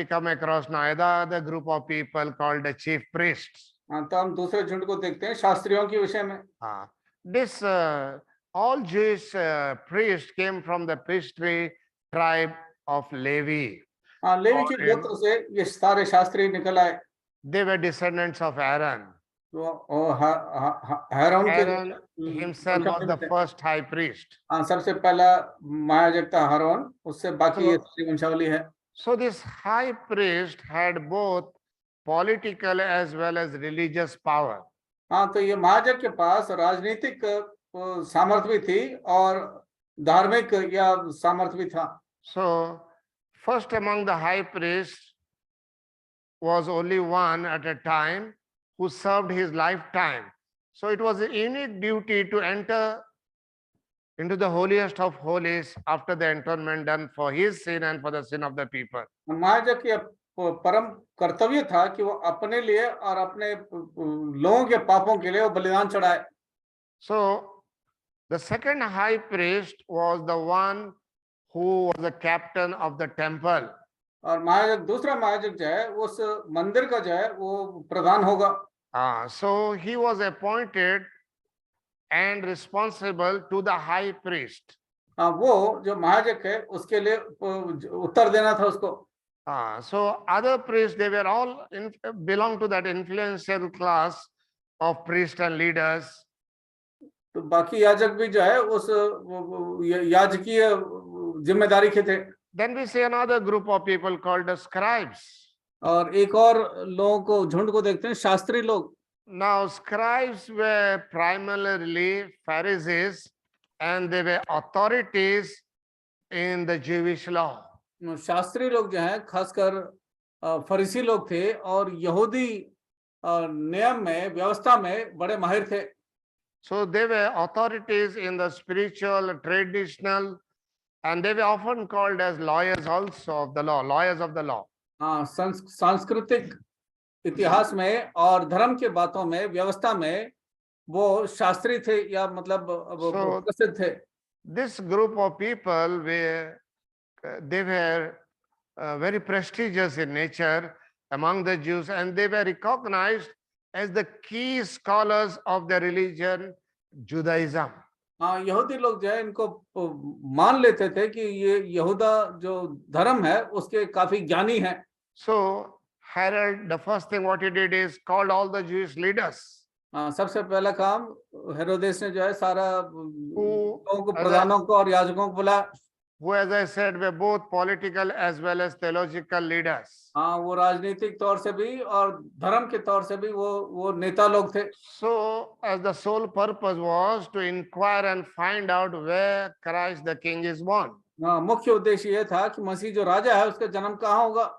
come across now another group of people called the chief priests. हाँ, तो हम दूसरे झुंड को देखते हैं शास्त्रियों के विषय में। This all Jewish priests came from the priestly tribe of Levi. हाँ, लेवी के गोत्र से ये सारे शास्त्री निकल आए। They were descendants of Aaron. Aaron himself was the first high priest. हाँ, सबसे पहला महायाजक था हारून, उससे बाकी ये सारी वंशावली है। So this high priest had both political as well as religious power. हाँ, तो ये महायाजक के पास राजनीतिक सामर्थ्य भी थी और धार्मिक या सामर्थ्य भी था। So first among the high priests was only one at a time who served his lifetime. So it was a unique duty to enter into the holiest of holies after the atonement done for his sin and for the sin of the people. महायाजक के परम कर्तव्य था कि वो अपने लिए और अपने लोगों के पापों के लिए वो बलिदान चढ़ाए। So the second high priest was the one who was the captain of the temple. और महायाजक, दूसरा महायाजक जो है उस मंदिर का जो है वो प्रधान होगा। So he was appointed and responsible to the high priest. वो जो महायाजक है उसके लिए उत्तर देना था उसको। So other priests, they were all belong to that influential class of priests and leaders. तो बाकी याजक भी जो है उस याजकीय जिम्मेदारी के थे। Then we see another group of people called the scribes. और एक और लोगों को, झुंड को देखते हैं शास्त्री लोग। Now scribes were primarily Pharisees and they were authorities in the Jewish law. Shastri लोग जो है खासकर फरीसी लोग थे और यहूदी नियम में, व्यवस्था में बड़े माहिर थे। So they were authorities in the spiritual, traditional, and they were often called as lawyers also of the law, lawyers of the law. हाँ, सांस्कृतिक इतिहास में और धर्म के बातों में, व्यवस्था में वो शास्त्री थे या मतलब प्रसिद्ध थे। This group of people they were very prestigious in nature among the Jews, and they were recognized as the key scholars of the religion Judaism. हाँ, यहूदी लोग जो है इनको मान लेते थे कि ये यहूदा जो धर्म है उसके काफी ज्ञानी हैं। So Herod, the first thing what he did is called all the Jewish leaders. हाँ, सबसे पहला काम हेरोदेस ने जो है सारा लोगों को, प्रधानों को और याजकों को बुलाया। Who, as I said, were both political as well as theological leaders. हाँ, वो राजनीतिक तौर से भी और धर्म के तौर से भी वो नेता लोग थे। So as the sole purpose was to inquire and find out where Christ the King is born. हाँ, मुख्य उद्देश्य ये था कि मसीह जो राजा है उसका जन्म कहाँ होगा।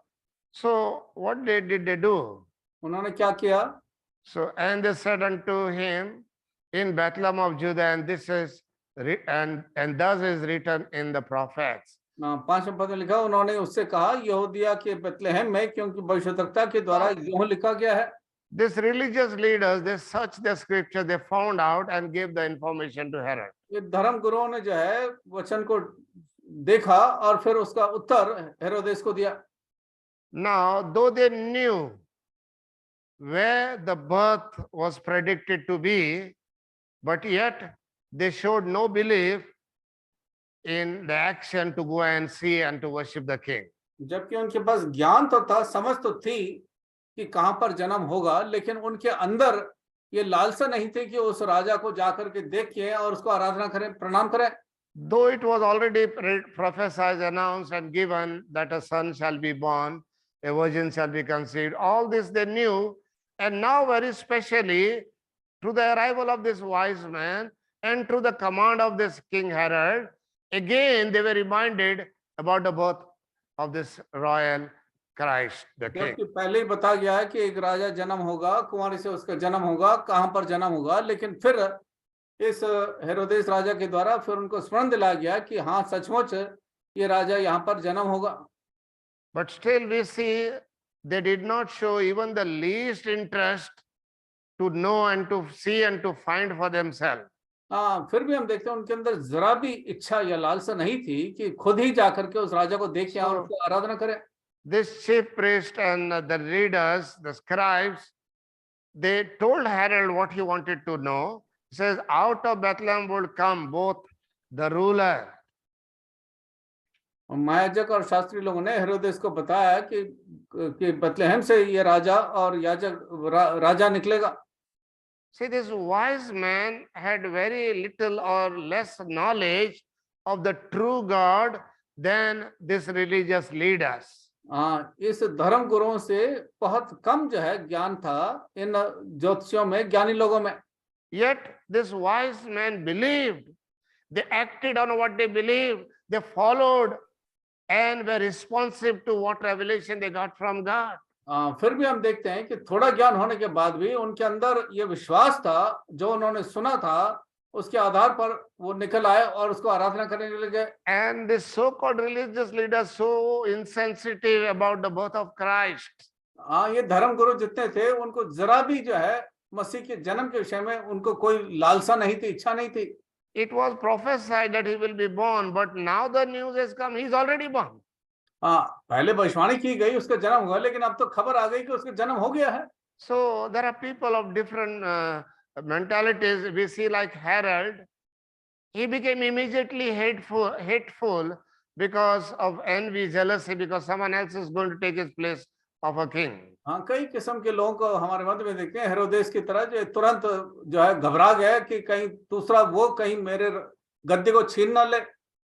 So what did they do? उन्होंने क्या किया? So and they said unto him in Bethlehem of Judah, and this is and thus is written in the prophets. 5वें पद में लिखा, उन्होंने उससे कहा यहूदिया के बेथलेहम में, क्योंकि भविष्यवक्ता के द्वारा यूं लिखा गया है। These religious leaders, they searched the scripture, they found out and gave the information to Herod. ये धर्म गुरुओं ने जो है वचन को देखा और फिर उसका उत्तर हेरोदेस को दिया। Now, though they knew where the birth was predicted to be, but yet they showed no belief in the action to go and see and to worship the king. जबकि उनके पास ज्ञान तो था, समझ तो थी कि कहां पर जन्म होगा, लेकिन उनके अंदर ये लालसा नहीं थी कि उस राजा को जाकर के देखें और उसको आराधना करें, प्रणाम करें। Though it was already prophesied, announced and given that a son shall be born, a virgin shall be conceived, all this they knew, and now very specially through the arrival of this wise man, And through the command of this King Herod, again they were reminded about the birth of this royal Christ, the king. जबकि पहले ही बता गया है कि एक राजा जन्म होगा, कुमारी से उसका जन्म होगा, कहां पर जन्म होगा, लेकिन फिर इस हेरोदेस राजा के द्वारा फिर उनको स्मरण दिलाया गया कि हाँ सचमुच ये राजा यहाँ पर जन्म होगा. But still we see they did not show even the least interest to know and to see and to find for themselves. हाँ, फिर भी हम देखते हैं उनके अंदर जरा भी इच्छा या लालसा नहीं थी कि खुद ही जाकर के उस राजा को देखें और उसको आराधना करें. This chief priest and the readers, the scribes, they told Herod what he wanted to know. He says, out of Bethlehem would come both the ruler. महायाजक और शास्त्री लोगों ने हेरोदेस को बताया कि बथलेहम से ये राजा और राजा निकलेगा. See, this wise man had very little or less knowledge of the true God than these religious leaders. हाँ, इस धर्म गुरुओं से बहुत कम जो है ज्ञान था इन ज्योतिषियों में, ज्ञानी लोगों में. Yet this wise man believed. They acted on what they believed. They followed and were responsive to what revelation they got from God. फिर भी हम देखते हैं कि थोड़ा ज्ञान होने के बाद भी उनके अंदर ये विश्वास था, जो उन्होंने सुना था उसके आधार पर वो निकल आए और उसको आराधना करने लगे. And the so-called religious leaders so insensitive about the birth of Christ. हाँ, ये धर्म गुरु जितने थे उनको जरा भी जो है मसीह के जन्म के विषय में उनको कोई लालसा नहीं थी, इच्छा नहीं थी. It was prophesied that he will be born, but now the news has come, he is already born. हाँ, पहले भविष्यवाणी की गई उसका जन्म हुआ, लेकिन अब तो खबर आ गई कि उसका जन्म हो गया है. So there are people of different mentalities. We see like Herod, he became immediately hateful because of envy, jealousy, because someone else is going to take his place of a king. हाँ, कई किस्म के लोगों को हमारे मध्य में देखते हैं हेरोदेस की तरह, जो तुरंत जो है घबरा गया कि कहीं दूसरा वो कहीं मेरे गद्दी को छीन न ले.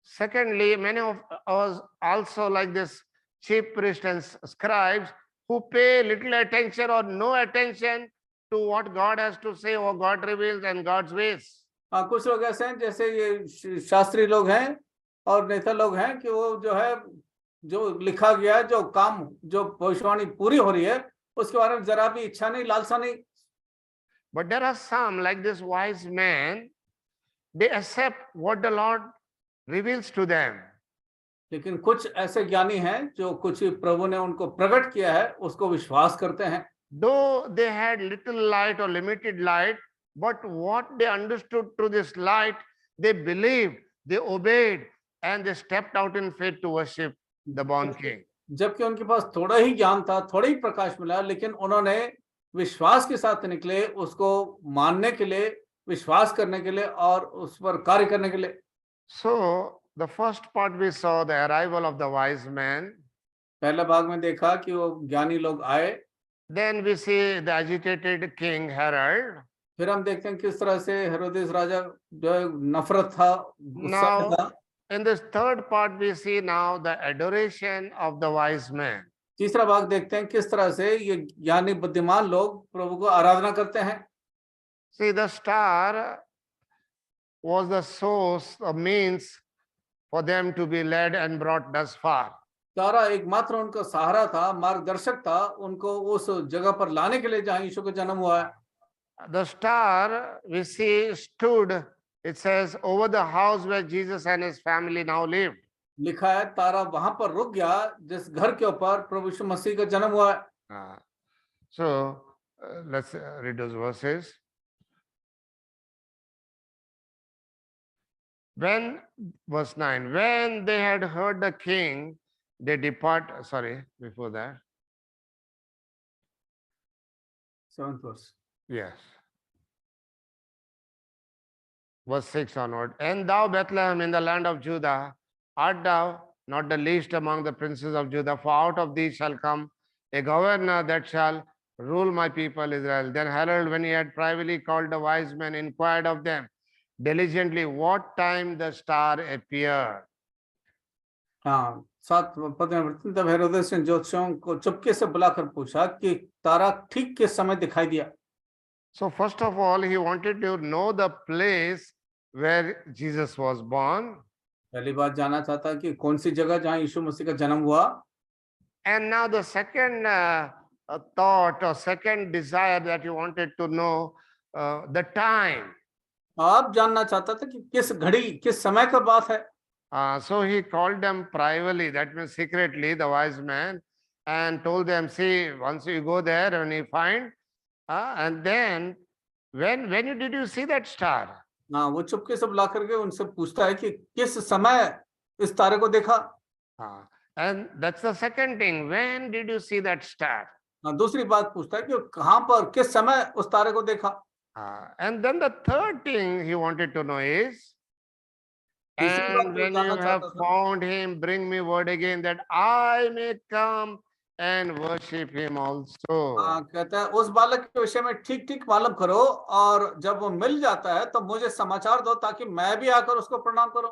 Secondly, many of us also like this chief priests and scribes who pay little attention or no attention to what God has to say or God reveals and God's ways. हाँ, कुछ लोग ऐसे हैं जैसे ये शास्त्री लोग हैं और नेता लोग हैं कि वो जो है जो लिखा गया है, जो काम जो भविष्यवाणी पूरी हो रही है उसके बारे में जरा भी इच्छा नहीं, लालसा नहीं. But there are some like this wise man, they accept what the Lord reveals to them. लेकिन कुछ ऐसे ज्ञानी हैं जो कुछ प्रभु ने उनको प्रकट किया है उसको विश्वास करते हैं. Though they had little light or limited light, but what they understood through this light, they believed, they obeyed, and they stepped out in faith to worship the born king. जबकि उनके पास थोड़ा ही ज्ञान था, थोड़ा ही प्रकाश मिला, लेकिन उन्होंने विश्वास के साथ निकले उसको मानने के लिए, विश्वास करने के लिए और उस पर कार्य करने के लिए. So the first part we saw the arrival of the wise man. पहले भाग में देखा कि वो ज्ञानी लोग आए. Then we see the agitated king Herod. फिर हम देखते हैं किस तरह से हेरोदेस राजा जो है नफरत था, गुस्सा था. In this third part we see now the adoration of the wise man. तीसरा भाग देखते हैं किस तरह से ये ज्ञानी बुद्धिमान लोग प्रभु को आराधना करते हैं. See, the star was the source of means for them to be led and brought thus far. तारा एकमात्र उनका सहारा था, मार्गदर्शक था उनको उस जगह पर लाने के लिए जहां यीशु का जन्म हुआ है. The star we see stood, it says, over the house where Jesus and his family now lived. लिखा है तारा वहां पर रुक गया जिस घर के ऊपर प्रभु यीशु मसीह का जन्म हुआ है. So let's read those verses. When, verse 9, when they had heard the king, they depart. Sorry, before that. 7th verse. Yes. Verse 6 onward. And thou, Bethlehem, in the land of Judah, art thou not the least among the princes of Judah, for out of thee shall come a governor that shall rule my people Israel. Then Herod, when he had privately called the wise men, inquired of them diligently what time the star appeared. हाँ, 7 पद में तब हेरोदेस ने ज्योतिषियों को चुपके से बुलाकर पूछा कि तारा ठीक किस समय दिखाई दिया. So first of all, he wanted to know the place where Jesus was born. पहली बात जानना चाहता कि कौन सी जगह जहाँ यीशु मसीह का जन्म हुआ। And now the second thought or second desire that you wanted to know, the time. आप जानना चाहता था कि किस घड़ी किस समय का बात है। So he called them privately, that means secretly, the wise man, and told them, see, once you go there and you find, and then when did you see that star? हाँ, वो चुपके से बुला करके उनसे पूछता है कि किस समय इस तारे को देखा। And that's the second thing, when did you see that star? दूसरी बात पूछता है कि कहाँ पर किस समय उस तारे को देखा। And then the third thing he wanted to know is, तीसरी बात and वो when you जानना have चाहता था, found him, bring me word again that I may come and worship him also. कहता है उस बालक के विषय में ठीक ठीक मालूम करो और जब वो मिल जाता है तो मुझे समाचार दो ताकि मैं भी आकर उसको प्रणाम करूं।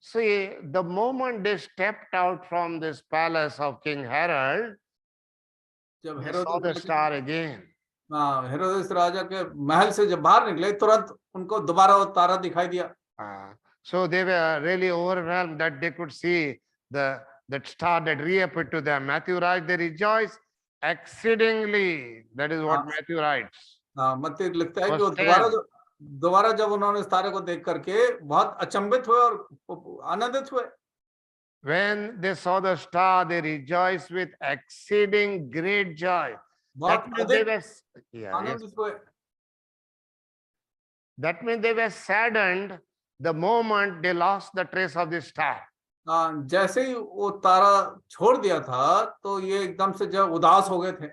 See, the moment they stepped out from this palace of King Herod, जब they saw the star again. हेरोदेस राजा के महल से जब बाहर निकले तुरंत उनको दोबारा वो तारा दिखाई दिया। So they were really overwhelmed that they could see that star that reappeared to them. Matthew writes, they rejoice exceedingly. That is what Matthew writes. मत्ती लिखता है कि Verse वो दोबारा जब उन्होंने इस तारे को देख करके बहुत अचंभित हुए और आनंदित हुए। When they saw the star, they rejoiced with exceeding great joy. That means they were, आनंदित हुए। That means they were saddened the moment they lost the trace of the star. जैसे ही वो तारा छोड़ दिया था तो ये एकदम से जब उदास हो गए थे।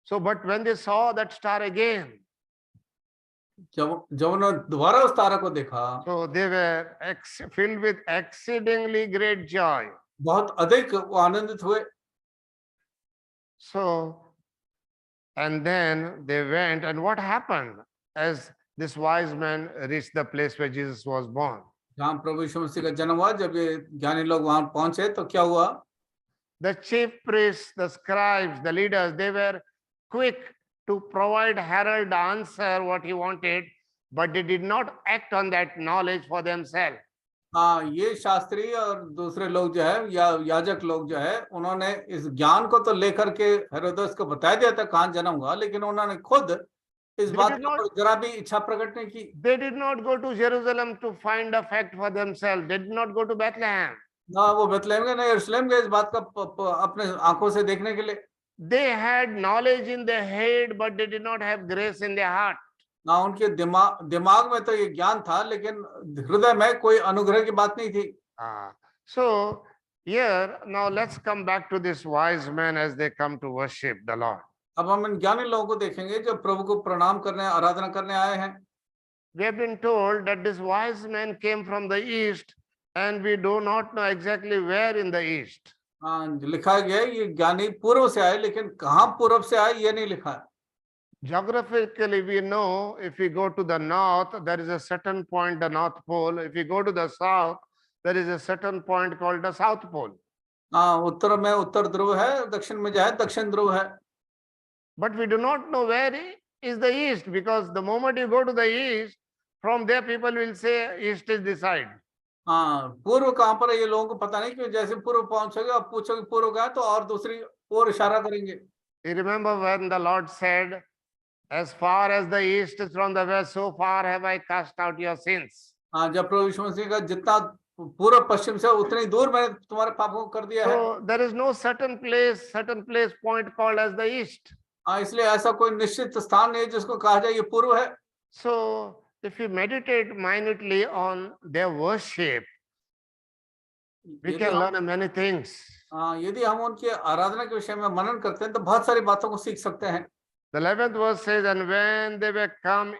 So, but when they saw that star again, जब उन्होंने दोबारा उस तारा को देखा, so they were filled with exceedingly great joy. बहुत अधिक वो आनंदित हुए। So, and then they went, and what happened as this wise man reached the place where Jesus was born? जहाँ प्रभु यीशु मसीह का जन्म हुआ, जब ये ज्ञानी लोग वहां पहुंचे तो क्या हुआ? The chief priests, the scribes, the leaders, they were quick to provide Herod the answer what he wanted, but they did not act on that knowledge for themselves. ये शास्त्री और दूसरे लोग जो है या याजक लोग जो है उन्होंने इस ज्ञान को तो लेकर के हेरोदेस को बता दिया था कहाँ जन्म हुआ, लेकिन उन्होंने खुद इस बात पर जरा भी इच्छा प्रकट नहीं की। They did not go to Jerusalem to find a fact for themselves. They did not go to Bethlehem. ना वो बेथलेहम गए, ना यरूशलेम गए इस बात का अपने आंखों से देखने के लिए। They had knowledge in their head, but they did not have grace in their heart. ना उनके दिमाग में तो ये ज्ञान था, लेकिन हृदय में कोई अनुग्रह की बात नहीं थी। So here now let's come back to this wise men as they come to worship the Lord. अब हम इन ज्ञानी लोगों को देखेंगे जो प्रभु को प्रणाम करने आराधना करने आए हैं। We have been told that this wise men came from the east, and we do not know exactly where in the east. लिखा गया है ये ज्ञानी पूर्व से आए, लेकिन कहाँ पूर्व से आए ये नहीं लिखा है। Geographically, we know if we go to the north, there is a certain point, the North Pole. If we go to the south, there is a certain point called the South Pole. उत्तर में उत्तर ध्रुव है, दक्षिण में जो है दक्षिण ध्रुव है। But we do not know where is the east, because the moment you go to the east, from there people will say east is the side. पूर्व कहाँ पर है ये लोगों को पता नहीं, क्योंकि जैसे पूर्व पहुंचोगे और पूछोगे पूर्व कहाँ है तो और दूसरी ओर इशारा करेंगे। You remember when the Lord said, as far as the east is from the west, so far have I cast out your sins. जब प्रभु यीशु मसीह का जितना पूर्व पश्चिम से उतनी दूर मैंने तुम्हारे पापों को कर दिया है। So there is no certain place point called as the east. इसलिए ऐसा कोई निश्चित स्थान नहीं जिसको कहा जाए ये पूर्व है। So if you meditate minutely on their worship, we can learn many things. यदि हम उनके आराधना के विषय में मनन करते हैं तो बहुत सारी बातों को सीख सकते हैं। The 11th verse says, and when they were come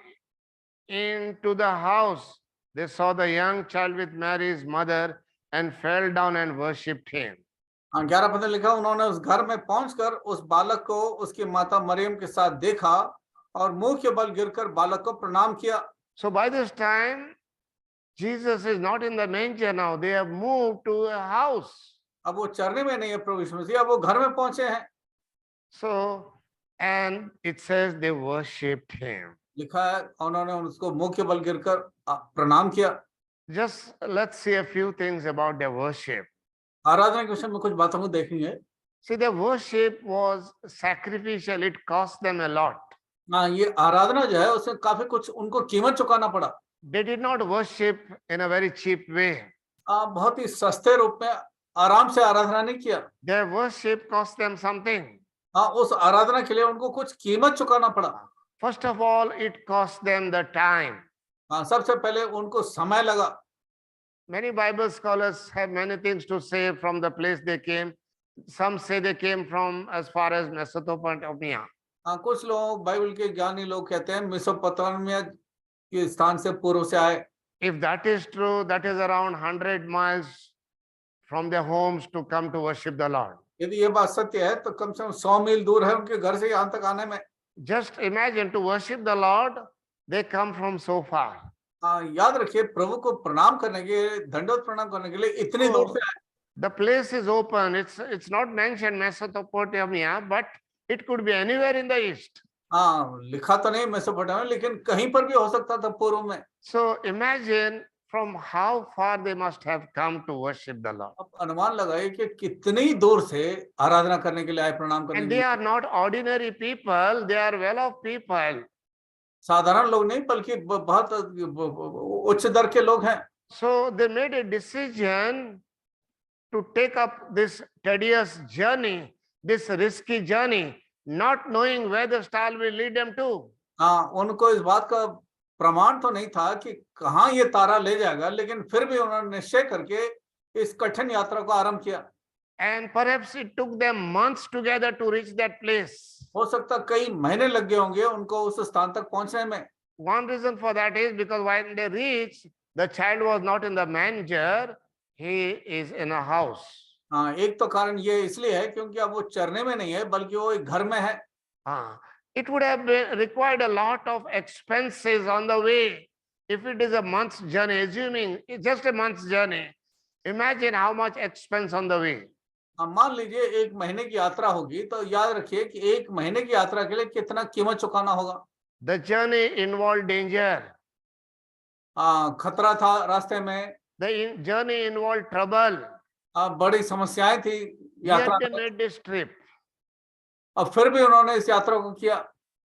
into the house, they saw the young child with Mary's mother and fell down and worshipped him. 11 पद लिखा, उन्होंने उस घर में पहुंचकर उस बालक को उसकी माता मरियम के साथ देखा और मुंह के बल गिरकर बालक को प्रणाम किया। So by this time, Jesus is not in the manger now. They have moved to a house. अब वो चरने में नहीं है प्रभु यीशु मसीह, अब वो घर में पहुंचे हैं। So, and it says they worshipped him. लिखा है उन्होंने उसको मुंह के बल गिरकर प्रणाम किया। Just let's see a few things about their worship. आराधना के विषय में कुछ बातों को देखेंगे। See, their worship was sacrificial. It cost them a lot. हाँ, ये आराधना जो है उसमें काफी कुछ उनको कीमत चुकाना पड़ा। They did not worship in a very cheap way. बहुत ही सस्ते रूप में आराम से आराधना नहीं किया। Their worship cost them something. हाँ, उस आराधना के लिए उनको कुछ कीमत चुकाना पड़ा। First of all, it cost them the time. हाँ, सबसे पहले उनको समय लगा। Many Bible scholars have many things to say from the place they came. Some say they came from as far as Mesopotamia. हाँ, कुछ लोग बाइबल के ज्ञानी लोग कहते हैं मेसोपोटामिया के स्थान से पूर्व से आए। If that is true, that is around 100 miles from their homes to come to worship the Lord. यदि ये बात सत्य है तो कम से कम 100 मील दूर है उनके घर से यहाँ तक आने में। Just imagine, to worship the Lord, they come from so far. हाँ, याद रखिए प्रभु को प्रणाम करने के, दंडवत प्रणाम करने के लिए इतनी दूर से आए। The place is open. It's not mentioned Mesopotamia, but it could be anywhere in the east. हाँ, लिखा तो नहीं मेसोपोटामिया, लेकिन कहीं पर भी हो सकता था पूर्व में। So imagine from how far they must have come to worship the Lord. अब अनुमान लगाइए कि कितनी दूर से आराधना करने के लिए आए, प्रणाम करने And के they लिए। are not ordinary people, they are well-off people. साधारण लोग नहीं बल्कि बहुत उच्च दर के लोग हैं। So they made a decision to take up this tedious journey, this risky journey, not knowing where the star will lead them to. हाँ, उनको इस बात का प्रमाण तो नहीं था कि कहाँ ये तारा ले जाएगा, लेकिन फिर भी उन्होंने निश्चय करके इस कठिन यात्रा को आरंभ किया। And perhaps it took them months together to reach that place. हो सकता कई महीने लग गए होंगे उनको उस स्थान तक पहुंचने में। One reason for that is because when they reached, the child was not in the manger, he is in a house. हाँ, एक तो कारण ये इसलिए है क्योंकि अब वो चरने में नहीं है बल्कि वो एक घर में है। It would have required a lot of expenses on the way. If it is a month's journey, assuming it's just a month's journey, imagine how much expense on the way. मान लीजिए एक महीने की यात्रा होगी तो याद रखिए कि एक महीने की यात्रा के लिए कितना कीमत चुकाना होगा। The journey involved danger. खतरा था रास्ते में। The journey involved trouble. बड़ी समस्याएं थी यात्रा Yet they में। made this trip. और फिर भी उन्होंने इस यात्रा को किया।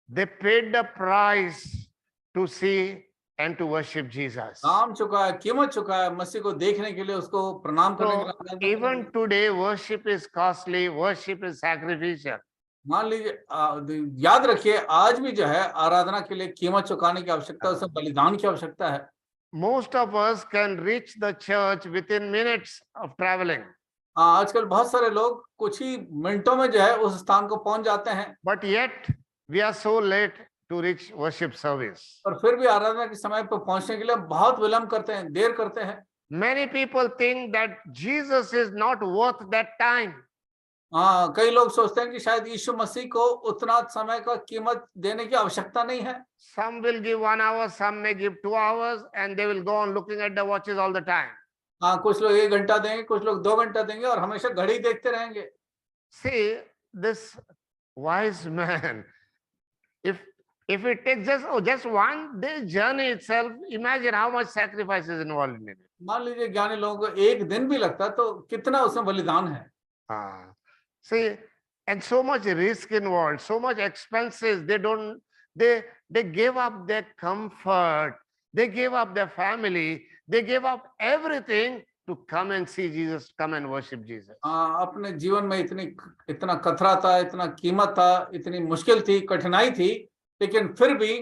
They paid the price to see and to worship Jesus. दाम चुकाया, कीमत चुकाया मसीह को देखने के लिए, उसको प्रणाम करने के So लिए। even today, worship is costly, worship is sacrificial. मान लीजिए, याद रखिए आज भी जो है आराधना के लिए कीमत चुकाने की आवश्यकता है, उसमें बलिदान की आवश्यकता है। Most of us can reach the church within minutes of traveling. आजकल बहुत सारे लोग कुछ ही मिनटों में जो है उस स्थान को पहुंच जाते हैं। But yet we are so late to reach worship service. और फिर भी आराधना के समय पर पहुंचने के लिए बहुत विलंब करते हैं, देर करते हैं। Many people think that Jesus is not worth that time. कई लोग सोचते हैं कि शायद यीशु मसीह को उतना समय का कीमत देने की आवश्यकता नहीं है। Some will give 1 hour, some may give 2 hours, and they will go on looking at the watches all the time. कुछ लोग 1 घंटा देंगे, कुछ लोग 2 घंटा देंगे और हमेशा घड़ी देखते रहेंगे। See, this wise man, if it takes just one day journey itself, imagine how much sacrifice is involved in it. मान लीजिए ज्ञानी लोगों को 1 दिन भी लगता तो कितना उसमें बलिदान है। See, and so much risk involved, so much expenses. They gave up their comfort, they gave up their family, they gave up everything to come and see Jesus, come and worship Jesus. अपने जीवन में इतना खतरा था, इतना कीमत था, इतनी मुश्किल थी, कठिनाई थी, लेकिन फिर भी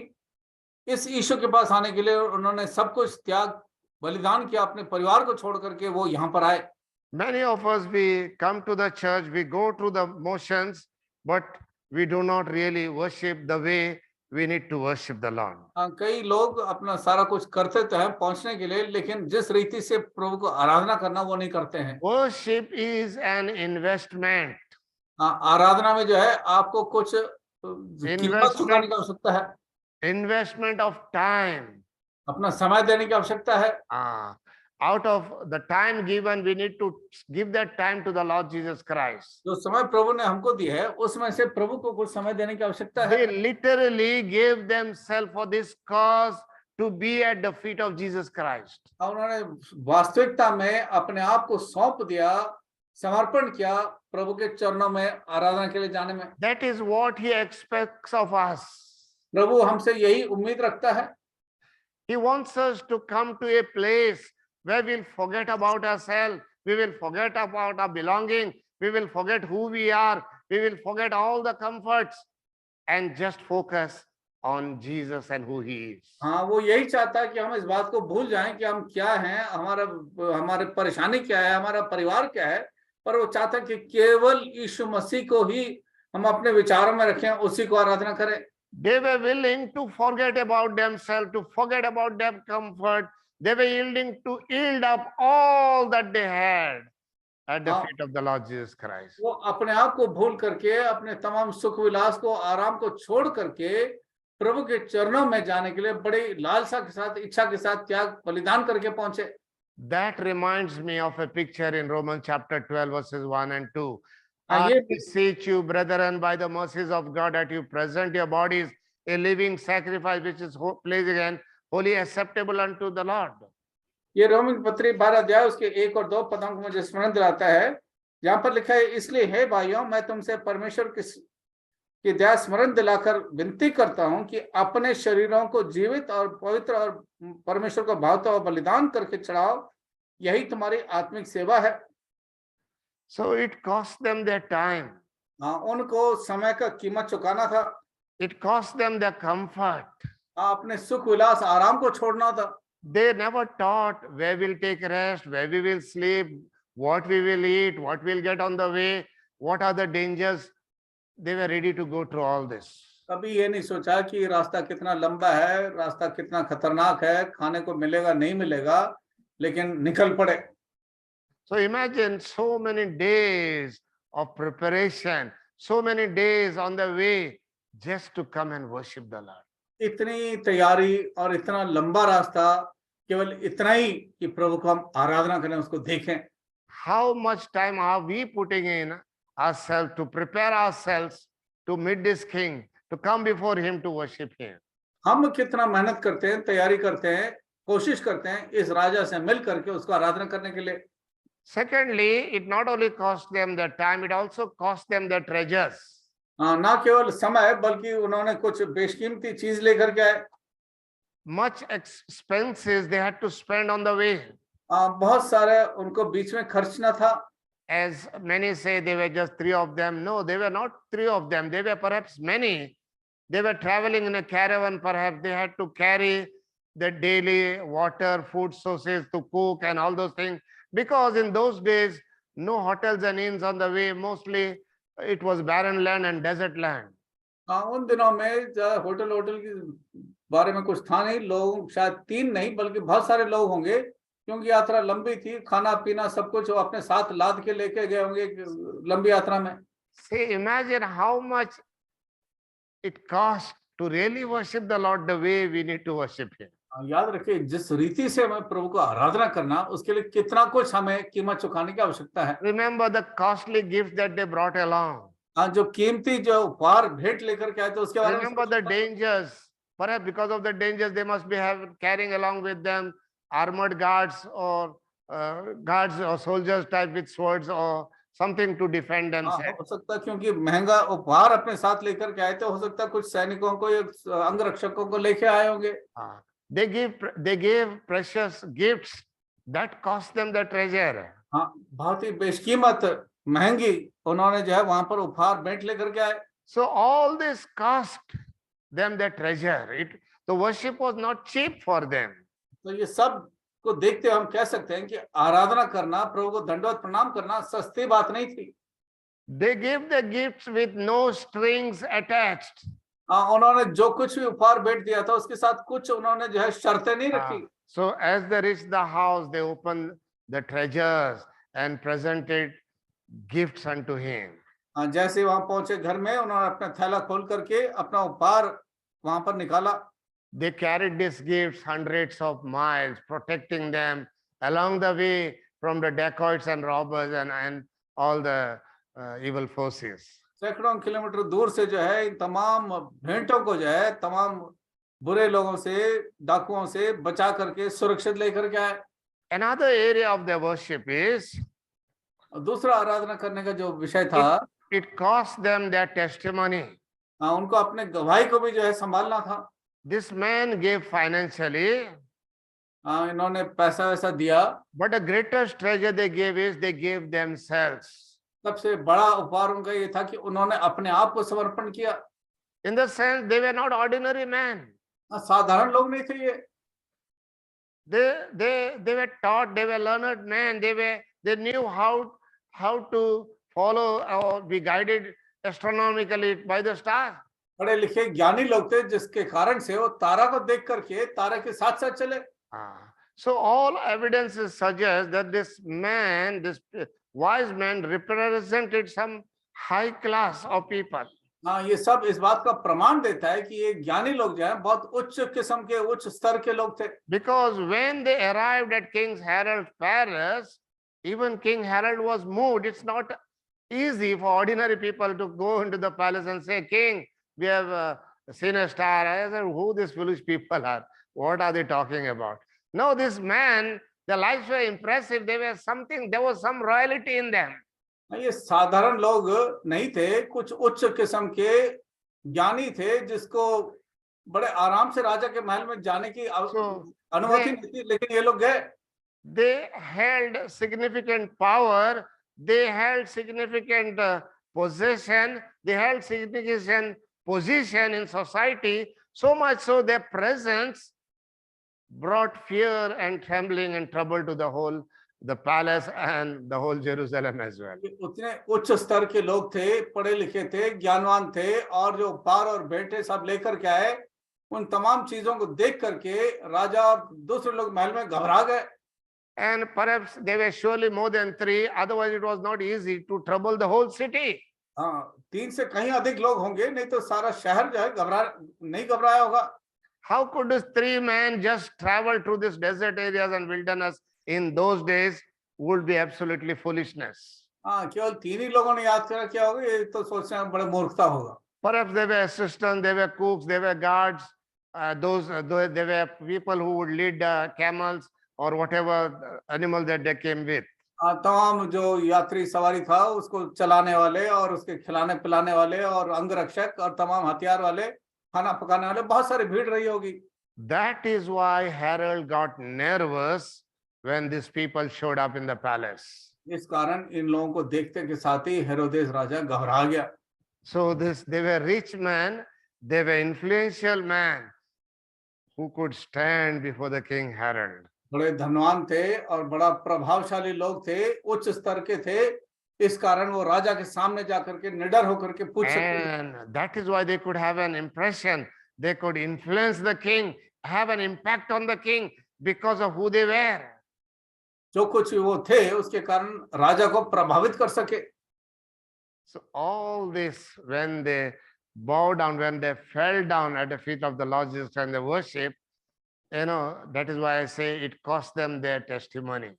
इस यीशु के पास आने के लिए उन्होंने सब कुछ त्याग, बलिदान किया, अपने परिवार को छोड़ करके वो यहाँ पर आए। Many of us, we come to the church, we go through the motions, but we do not really worship the way we need to worship the Lord. कई लोग अपना सारा कुछ करते तो हैं पहुंचने के लिए, लेकिन जिस रीति से प्रभु को आराधना करना वो नहीं करते हैं। Worship is an investment. आराधना में जो है आपको कुछ कीमत चुकाने की आवश्यकता है। Investment of time. अपना समय देने की आवश्यकता है। out of the time given, we need to give that time to the Lord Jesus Christ. जो समय प्रभु ने हमको दिया है उसमें से प्रभु को कुछ समय देने की आवश्यकता है। They literally gave themselves for this cause to be at the feet of Jesus Christ. उन्होंने वास्तविकता में अपने आप को सौंप दिया, समर्पण किया प्रभु के चरणों में आराधना के लिए जाने में। That is what he expects of us. प्रभु हमसे यही उम्मीद रखता है। He wants us to come to a place where we'll forget about ourselves, we will forget about our belonging, we will forget who we are, we will forget all the comforts and just focus on Jesus and who he is. हाँ, वो यही चाहता है कि हम इस बात को भूल जाएं कि हम क्या हैं, हमारे परेशानी क्या है, हमारा परिवार क्या है, पर वो चाहता है कि केवल यीशु मसीह को ही हम अपने विचारों में रखें, उसी को आराधना करें। They were willing to forget about themselves, to forget about their comfort. They were yielding to yield up all that they had at the feet of the Lord Jesus Christ. वो अपने आप को भूल करके, अपने तमाम सुख विलास को, आराम को छोड़ करके प्रभु के चरणों में जाने के लिए बड़ी लालसा के साथ, इच्छा के साथ त्याग बलिदान करके पहुंचे। That reminds me of a picture in Romans chapter 12 verses 1 and 2. हाँ, I ये beseech you, brethren, by the mercies of God, that you present your bodies a living sacrifice, which is pleasing and holy, acceptable unto the Lord. ये Roman पत्री 12 अध्याय उसके 1 और 2 पदों को मुझे स्मरण दिलाता है, जहां पर लिखा है, इसलिए हे भाइयों, मैं तुमसे परमेश्वर की दया स्मरण दिलाकर विनती करता हूं कि अपने शरीरों को जीवित और पवित्र और परमेश्वर को भावता हुआ बलिदान करके चढ़ाओ, यही तुम्हारी आत्मिक सेवा है। So it cost them their time. हाँ, उनको समय का कीमत चुकाना था। It cost them their comfort. हाँ, अपने सुख विलास आराम को छोड़ना था। They never taught where we'll take rest, where we will sleep, what we will eat, what we'll get on the way, what are the dangers. They were ready to go through all this. कभी ये नहीं सोचा कि रास्ता कितना लंबा है, रास्ता कितना खतरनाक है, खाने को मिलेगा नहीं मिलेगा, लेकिन निकल पड़े। So imagine so many days of preparation, so many days on the way just to come and worship the Lord. इतनी तैयारी और इतना लंबा रास्ता, केवल इतना ही कि प्रभु को हम आराधना करें, उसको देखें। How much time are we putting in ourselves to prepare ourselves to meet this King, to come before him to worship him? हम कितना मेहनत करते हैं, तैयारी करते हैं, कोशिश करते हैं इस राजा से मिल करके उसको आराधना करने के लिए। Secondly, it not only cost them their time, it also cost them their treasures. ना केवल समय, बल्कि उन्होंने कुछ बेशकीमती चीज लेकर के आए। Much expenses they had to spend on the way. बहुत सारे उनको बीच में खर्चना था। As many say they were just 3 of them. No, they were not 3 of them. They were perhaps many. They were traveling in a caravan. Perhaps they had to carry the daily water, food sources to cook and all those things. Because in those days, no hotels and inns on the way. Mostly it was barren land and desert land. उन दिनों में hotel के बारे में कुछ था नहीं। लोग शायद 3 नहीं बल्कि बहुत सारे लोग होंगे, क्योंकि यात्रा लंबी थी। खाना पीना सब कुछ वो अपने साथ लाद के लेके गए होंगे लंबी यात्रा में। See, imagine how much it costs to really worship the Lord the way we need to worship him. याद रखिए, जिस रीति से हमें प्रभु को आराधना करना, उसके लिए कितना कुछ हमें कीमत चुकाने की आवश्यकता है। Remember the costly gifts that they brought along. जो कीमती जो उपहार भेंट लेकर के आए थे उसके बारे में Remember the dangers. Perhaps because of the dangers, they must be carrying along with them armored guards or soldiers type with swords or something to defend themselves. हो सकता है क्योंकि महंगा उपहार अपने साथ लेकर के आए थे, हो सकता है कुछ सैनिकों को या अंगरक्षकों को लेके आए होंगे। They gave precious gifts that cost them the treasure. हाँ, बहुत ही बेशकीमत महंगी उन्होंने जो है वहां पर उपहार भेंट लेकर के आए। So all this cost them the treasure. The worship was not cheap for them. तो ये सब को देखते हुए हम कह सकते हैं कि आराधना करना, प्रभु को दंडवत प्रणाम करना सस्ती बात नहीं थी। They gave the gifts with no strings attached. उन्होंने जो कुछ भी उपहार भेंट दिया था उसके साथ कुछ उन्होंने जो है शर्तें नहीं रखी। So as they reached the house, they opened the treasures and presented gifts unto him. जैसे वहां पहुंचे घर में, उन्होंने अपना थैला खोल करके अपना उपहार वहां पर निकाला। They carried these gifts hundreds of miles, protecting them along the way from the dacoits and robbers and all the evil forces. सैकड़ों किलोमीटर दूर से जो है इन तमाम भेंटों को जो है तमाम बुरे लोगों से, डाकुओं से बचा करके सुरक्षित लेकर के आए। Another area of their worship is दूसरा आराधना करने का जो विषय था, it cost them their testimony. उनको अपने गवाही को भी जो है संभालना था। This man gave financially, इन्होंने पैसा वैसा दिया, but the greatest treasure they gave is they gave themselves. सबसे बड़ा उपहार उनका ये था कि उन्होंने अपने आप को समर्पण किया। In the sense they were not ordinary men. साधारण लोग नहीं थे ये, They were taught, they were learned men, they knew how to follow or be guided astronomically by the star. पढ़े लिखे ज्ञानी लोग थे जिसके कारण से वो तारा को देख करके तारा के साथ साथ चले। So all evidences suggest that this man, this wise man, represented some high class of people. ये सब इस बात का प्रमाण देता है कि ये ज्ञानी लोग जो है बहुत उच्च किस्म के, उच्च स्तर के लोग थे। Because when they arrived at King Harold's palace, even King Harold was moved. It's not easy for ordinary people to go into the palace and say, "King, we have seen a star." I said, who these foolish people are? What are they talking about? No, this man, their lives were impressive. There was some royalty in them. ये साधारण लोग नहीं थे, कुछ उच्च किस्म के ज्ञानी थे जिसको बड़े आराम से राजा के महल में जाने की अनुमति नहीं थी, लेकिन ये लोग गए। They held significant power, they held significant possession, they held significant position in society, so much so their presence brought fear and trembling and trouble to the palace and the whole Jerusalem as well. उतने उच्च स्तर के लोग थे, पढ़े लिखे थे, ज्ञानवान थे, और जो पार और बेटे सब लेकर के आए, उन तमाम चीजों को देख करके राजा और दूसरे लोग महल में घबरा गए। And perhaps there were surely more than 3, otherwise it was not easy to trouble the whole city. 3 से कहीं अधिक लोग होंगे, नहीं तो सारा शहर जो है नहीं घबराया होगा। How could these 3 men just travel through these desert areas and wilderness in those days? Would be absolutely foolishness. केवल 3 ही लोगों ने याद करा क्या होगा, ये तो सोचना बड़ा मूर्खता होगा। Perhaps they were assistants, they were cooks, they were guards, they were people who would lead camels or whatever animal that they came with. तमाम जो यात्री सवारी था उसको चलाने वाले और उसके खिलाने पिलाने वाले और अंगरक्षक और तमाम हथियार वाले, खाना पकाने वाले, बहुत सारी भीड़ रही होगी। That is why Harold got nervous when these people showed up in the palace. इस कारण इन लोगों को देखते के साथ ही हेरोदेस राजा घबरा गया। So they were rich men, they were influential men who could stand before the King Harold. बड़े धनवान थे और बड़ा प्रभावशाली लोग थे, उच्च स्तर के थे, इस कारण वो राजा के सामने जाकर के निडर होकर के पूछ सकते। And that is why they could have an impression, they could influence the king, have an impact on the king because of who they were. जो कुछ वो थे उसके कारण राजा को प्रभावित कर सके। So all this, when they bowed down, when they fell down at the feet of the Lord Jesus and the worship, that is why I say it cost them their testimony.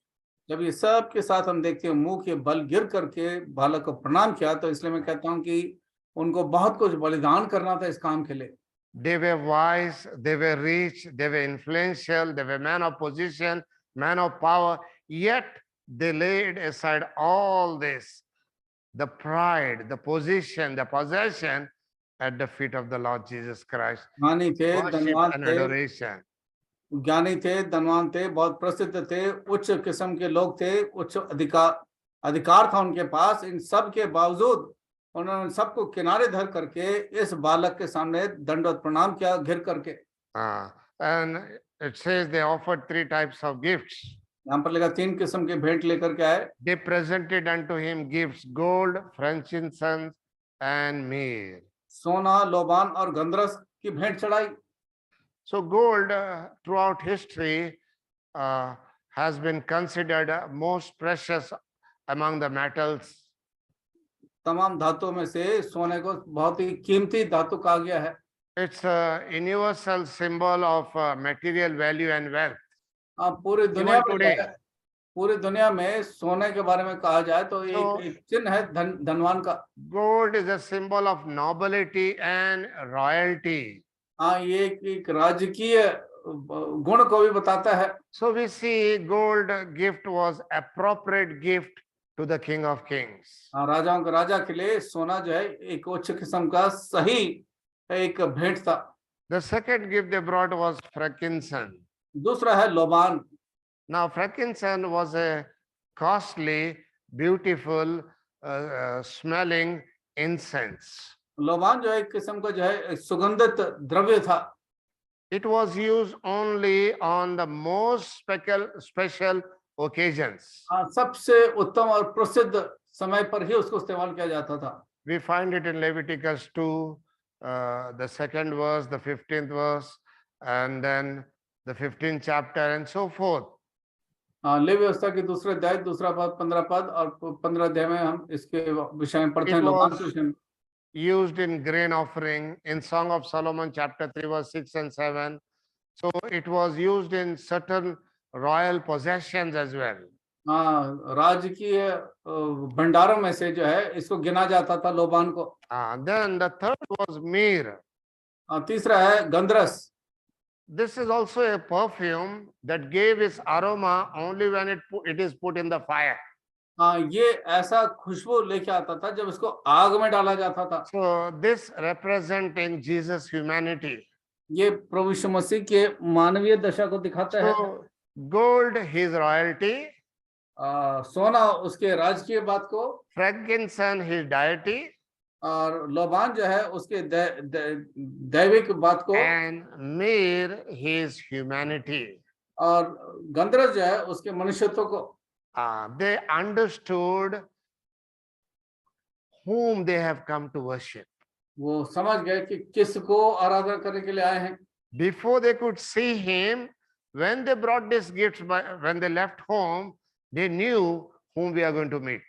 जब ये सब के साथ हम देखते हैं मुंह के बल गिर करके बालक को प्रणाम किया, तो इसलिए मैं कहता हूं कि उनको बहुत कुछ बलिदान करना था इस काम के लिए। They were wise, they were rich, they were influential, they were men of position, men of power, yet they laid aside all this, the pride, the position, the possession at the feet of the Lord Jesus Christ. ज्ञानी थे, धनवान And थे, adoration. ज्ञानी थे, धनवान थे, बहुत प्रसिद्ध थे, उच्च किस्म के लोग थे, उच्च अधिकार था उनके पास। इन सब के बावजूद उन्होंने सबको किनारे धर करके इस बालक के सामने दंडवत प्रणाम किया, घिर करके। And it says they offered 3 types of gifts. यहाँ पर लिखा 3 किस्म के भेंट लेकर के आए। They presented unto him gifts, gold, frankincense, and myrrh. सोना, लोबान और गंधरस की भेंट चढ़ाई। So gold throughout history has been considered most precious among the metals. तमाम धातुओं में से सोने को बहुत ही कीमती धातु कहा गया है। It's a universal symbol of material value and wealth. पूरी दुनिया में पूरी दुनिया में सोने के बारे में कहा जाए तो So- एक चिन्ह है धनवान का। Gold is a symbol of nobility and royalty. हाँ, ये एक राजकीय गुण को भी बताता है। So we see gold gift was appropriate gift to the King of Kings. हाँ, राजाओं के राजा के लिए सोना जो है एक उच्च किस्म का सही एक भेंट था। The second gift they brought was frankincense. दूसरा है लोबान। Now, frankincense was a costly, beautiful, smelling incense. लोबान जो है एक किस्म का जो है सुगंधित द्रव्य था। It was used only on the most special occasions. हाँ, सबसे उत्तम और प्रसिद्ध समय पर ही उसको इस्तेमाल किया जाता था। We find it in Leviticus 2, the 2nd verse, the 15th verse, and then the 15th chapter, and so forth. हाँ, लेवी व्यवस्था के दूसरे अध्याय दूसरा पद 15 पद और 15 अध्याय में हम इसके विषय में पढ़ते हैं। लोबान के विषय में used in grain offering in Song of Solomon chapter 3 verse 6 and 7. So it was used in certain royal possessions as well. हाँ, राजकीय भंडारों में से जो है इसको गिना जाता था लोबान को। Then the third was myrrh. तीसरा है गंधरस। This is also a perfume that gave its aroma only when it is put in the fire. हाँ, ये ऐसा खुशबू लेके आता था जब इसको आग में डाला जाता था। So this representing Jesus' humanity. ये प्रभु यीशु मसीह के मानवीय दशा को दिखाता है। So gold his royalty, सोना उसके राजकीय बात को, frankincense his deity, और लोबान जो है उसके दैविक बात को, and myrrh his humanity. और गंधरस जो है उसके मनुष्यत्व को। They understood whom they have come to worship. वो समझ गए कि किसको आराधना करने के लिए आए हैं। Before they could see him, when they brought these gifts, when they left home, they knew whom we are going to meet.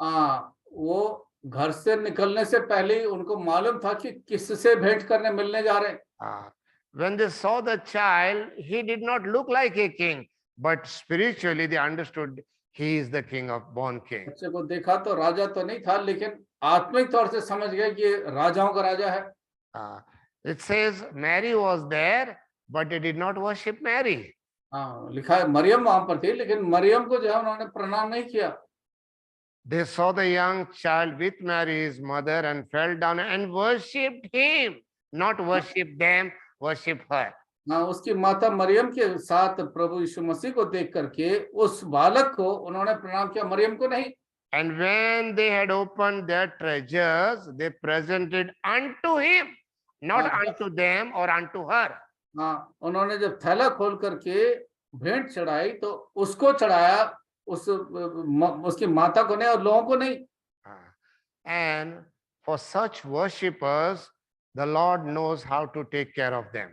वो घर से निकलने से पहले ही उनको मालूम था कि किससे भेंट करने मिलने जा रहे हैं। When they saw the child, he did not look like a king, but spiritually they understood he is the king of born king. बच्चे को देखा तो राजा तो नहीं था, लेकिन आत्मिक तौर से समझ गए कि ये राजाओं का राजा है। It says Mary was there, but they did not worship Mary. लिखा है मरियम वहां पर थी, लेकिन मरियम को जो है उन्होंने प्रणाम नहीं किया। They saw the young child with Mary, his mother, and fell down and worshipped him, not worship them, worship her. उसकी माता मरियम के साथ प्रभु यीशु मसीह को देख करके उस बालक को उन्होंने प्रणाम किया, मरियम को नहीं। And when they had opened their treasures, they presented unto him, not unto them or unto her. उन्होंने जब थैला खोल करके भेंट चढ़ाई तो उसको चढ़ाया, उसकी माता को नहीं और लोगों को नहीं। And for such worshippers, the Lord knows how to take care of them.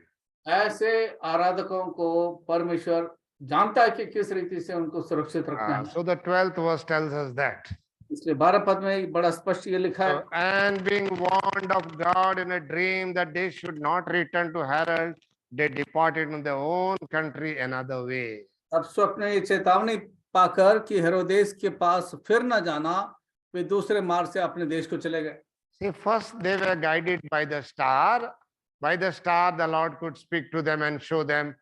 ऐसे आराधकों को परमेश्वर जानता है कि किस रीति से उनको सुरक्षित रखना है। So the 12th verse tells us that. इसलिए 12 पद में बड़ा स्पष्ट ये लिखा है। And being warned of God in a dream that they should not return to Herod, they departed in their own country another way. अब स्वप्न में चेतावनी पाकर कि हेरोदेस के पास फिर न जाना, वे दूसरे मार्ग से अपने देश को चले गए। See, first they were guided by the star. By the star, the Lord could speak to them and show them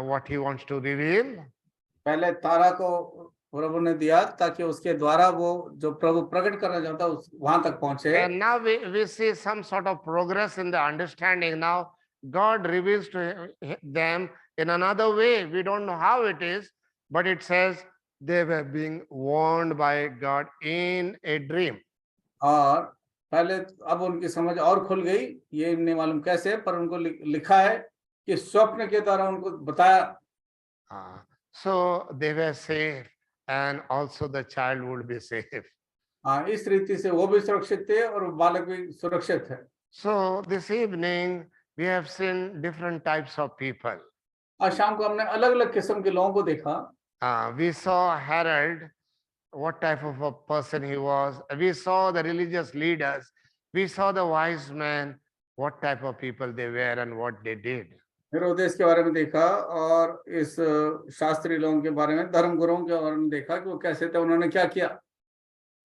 what He wants to reveal. पहले तारा को प्रभु ने दिया ताकि उसके द्वारा वो जो प्रभु प्रकट करना चाहता वहां तक पहुंचे। And now we see some sort of progress in the understanding. Now God reveals to them in another way. We don't know how it is, but it says they were being warned by God in a dream. और पहले अब उनकी समझ और खुल गई, ये नहीं मालूम कैसे, पर उनको लिखा है कि स्वप्न के द्वारा उनको बताया। So they were safe, and also the child would be safe. इस रीति से वो भी सुरक्षित थे और बालक भी सुरक्षित है। So this evening we have seen different types of people. आज शाम को हमने अलग अलग किस्म के लोगों को देखा। We saw Herod, what type of a person he was. We saw the religious leaders. We saw the wise men, what type of people they were and what they did. हेरोदेस के बारे में देखा और इस शास्त्री लोगों के बारे में, धर्म गुरुओं के बारे में देखा कि वो कैसे थे, उन्होंने क्या किया।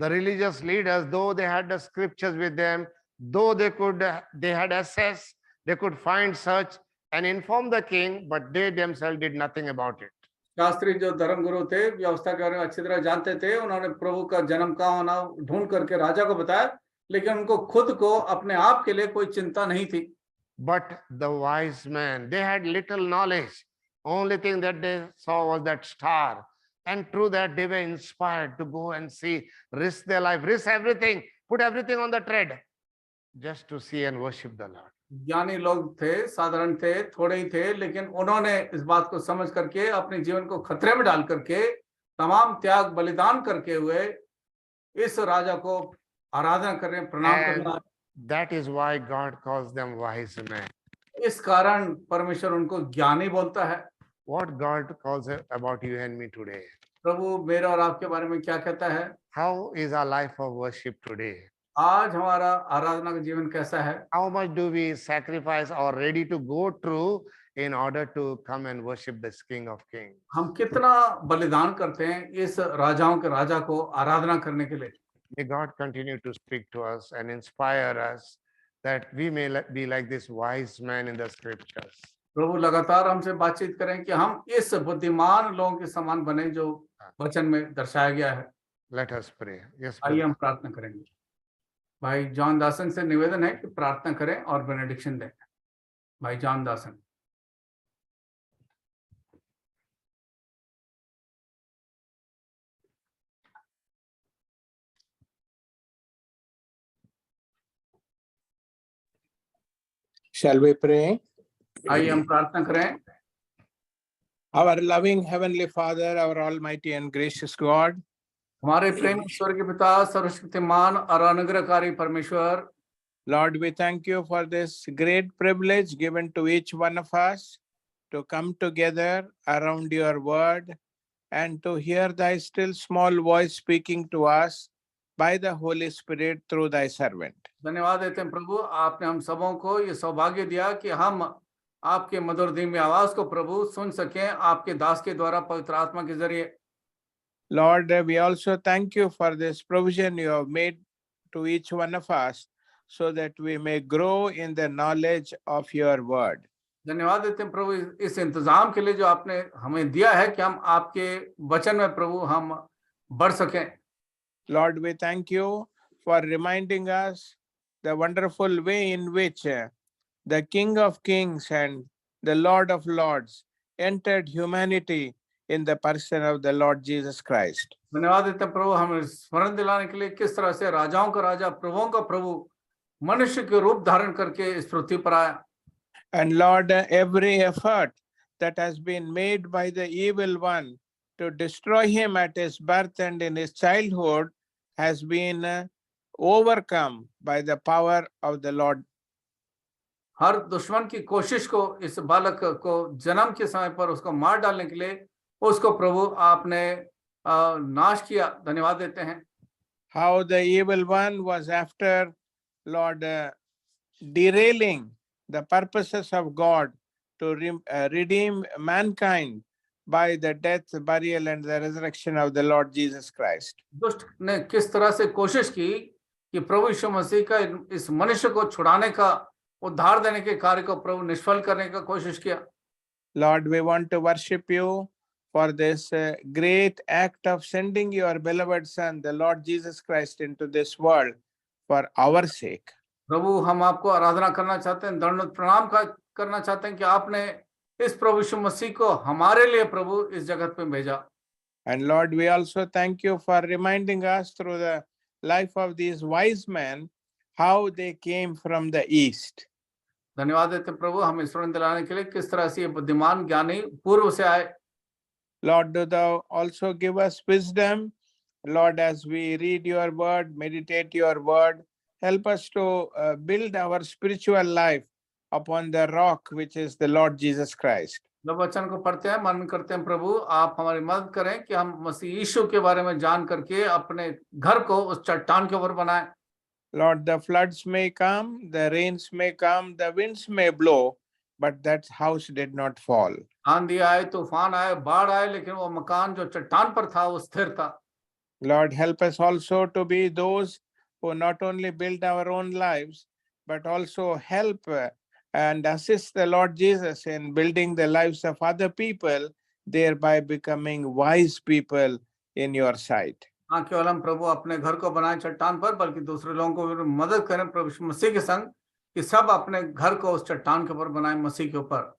The religious leaders, though they had the scriptures with them, though they had access, they could find search and inform the king, but they themselves did nothing about it. Shastri जो धर्म गुरु थे, व्यवस्था के बारे में अच्छी तरह जानते थे, उन्होंने प्रभु का जन्म कहाँ होना ढूंढ करके राजा को बताया, लेकिन उनको खुद को अपने आप के लिए कोई चिंता नहीं थी। But the wise men, they had little knowledge. Only thing that they saw was that star. And through that, they were inspired to go and see, risk their life, risk everything, put everything on the thread, just to see and worship the Lord. ज्ञानी लोग थे, साधारण थे, थोड़े ही थे, लेकिन उन्होंने इस बात को समझ करके अपने जीवन को खतरे में डाल करके तमाम त्याग बलिदान करके हुए इस राजा को आराधना करने, प्रणाम करना। That is why God calls them wise men. इस कारण परमेश्वर उनको ज्ञानी बोलता है। What God calls about you and me today? प्रभु मेरे और आपके बारे में क्या कहता है? How is our life of worship today? आज हमारा आराधना का जीवन कैसा है? How much do we sacrifice or ready to go through in order to come and worship this King of Kings? हम कितना बलिदान करते हैं इस राजाओं के राजा को आराधना करने के लिए? May God continue to speak to us and inspire us that we may be like this wise man in the scriptures. प्रभु लगातार हमसे बातचीत करें कि हम इस बुद्धिमान लोगों के समान बने जो वचन में दर्शाया गया है। Let us pray. Yes, आइए brother. हम प्रार्थना करेंगे। भाई जॉन दासन से निवेदन है कि प्रार्थना करें और बेनेडिक्शन दें। भाई John Dasan. Shall we pray? आइए हम प्रार्थना करें। Our loving Heavenly Father, our Almighty and gracious God, हमारे प्रेम ईश्वर के पिता, सर्वशक्तिमान और अनुग्रहकारी परमेश्वर, Lord, we thank you for this great privilege given to each one of us to come together around your word and to hear thy still small voice speaking to us by the Holy Spirit through thy servant. धन्यवाद देते हैं प्रभु, आपने हम सबों को ये सौभाग्य दिया कि हम आपके मधुर धीमी आवाज को प्रभु सुन सकें आपके दास के द्वारा पवित्र आत्मा के जरिए। Lord, we also thank you for this provision you have made to each one of us so that we may grow in the knowledge of your word. धन्यवाद देते हैं प्रभु इस इंतजाम के लिए जो आपने हमें दिया है कि हम आपके वचन में प्रभु हम बढ़ सकें। Lord, we thank you for reminding us the wonderful way in which the King of Kings and the Lord of Lords entered humanity in the person of the Lord Jesus Christ. धन्यवाद देते हैं प्रभु हमें स्मरण दिलाने के लिए किस तरह से राजाओं का राजा प्रभुओं का प्रभु मनुष्य के रूप धारण करके इस पृथ्वी पर आया। And Lord, every effort that has been made by the evil one to destroy him at his birth and in his childhood has been overcome by the power of the Lord. हर दुश्मन की कोशिश को इस बालक को जन्म के समय पर उसको मार डालने के लिए उसको प्रभु आपने नाश किया। धन्यवाद देते हैं। How the evil one was after, Lord, derailing the purposes of God to redeem mankind by the death, burial, and the resurrection of the Lord Jesus Christ. दुष्ट ने किस तरह से कोशिश की कि प्रभु यीशु मसीह का इस मनुष्य को छुड़ाने का, उद्धार देने के कार्य को प्रभु निष्फल करने का कोशिश किया। Lord, we want to worship you for this great act of sending your beloved Son, the Lord Jesus Christ, into this world for our sake. प्रभु हम आपको आराधना करना चाहते हैं, दंडवत प्रणाम करना चाहते हैं कि आपने इस प्रभु यीशु मसीह को हमारे लिए प्रभु इस जगत में भेजा। And Lord, we also thank you for reminding us through the life of these wise men how they came from the east. धन्यवाद देते हैं प्रभु हमें स्मरण दिलाने के लिए किस तरह से ये बुद्धिमान ज्ञानी पूर्व से आए। Lord, do thou also give us wisdom, Lord, as we read your word, meditate your word, help us to build our spiritual life upon the rock which is the Lord Jesus Christ. जब वचन को पढ़ते हैं, मनन करते हैं प्रभु, आप हमारी मदद करें कि हम मसीह यीशु के बारे में जान करके अपने घर को उस चट्टान के ऊपर बनाएं। Lord, the floods may come, the rains may come, the winds may blow, but that house did not fall. आंधी आए, तूफान आए, बाढ़ आए, लेकिन वो मकान जो चट्टान पर था वो स्थिर था। Lord, help us also to be those who not only build our own lives, but also help and assist the Lord Jesus in building the lives of other people, thereby becoming wise people in your sight. हाँ, केवल हम प्रभु अपने घर को बनाए चट्टान पर, बल्कि दूसरे लोगों को भी मदद करें प्रभु यीशु मसीह के संग, कि सब अपने घर को उस चट्टान के ऊपर बनाए, मसीह के ऊपर।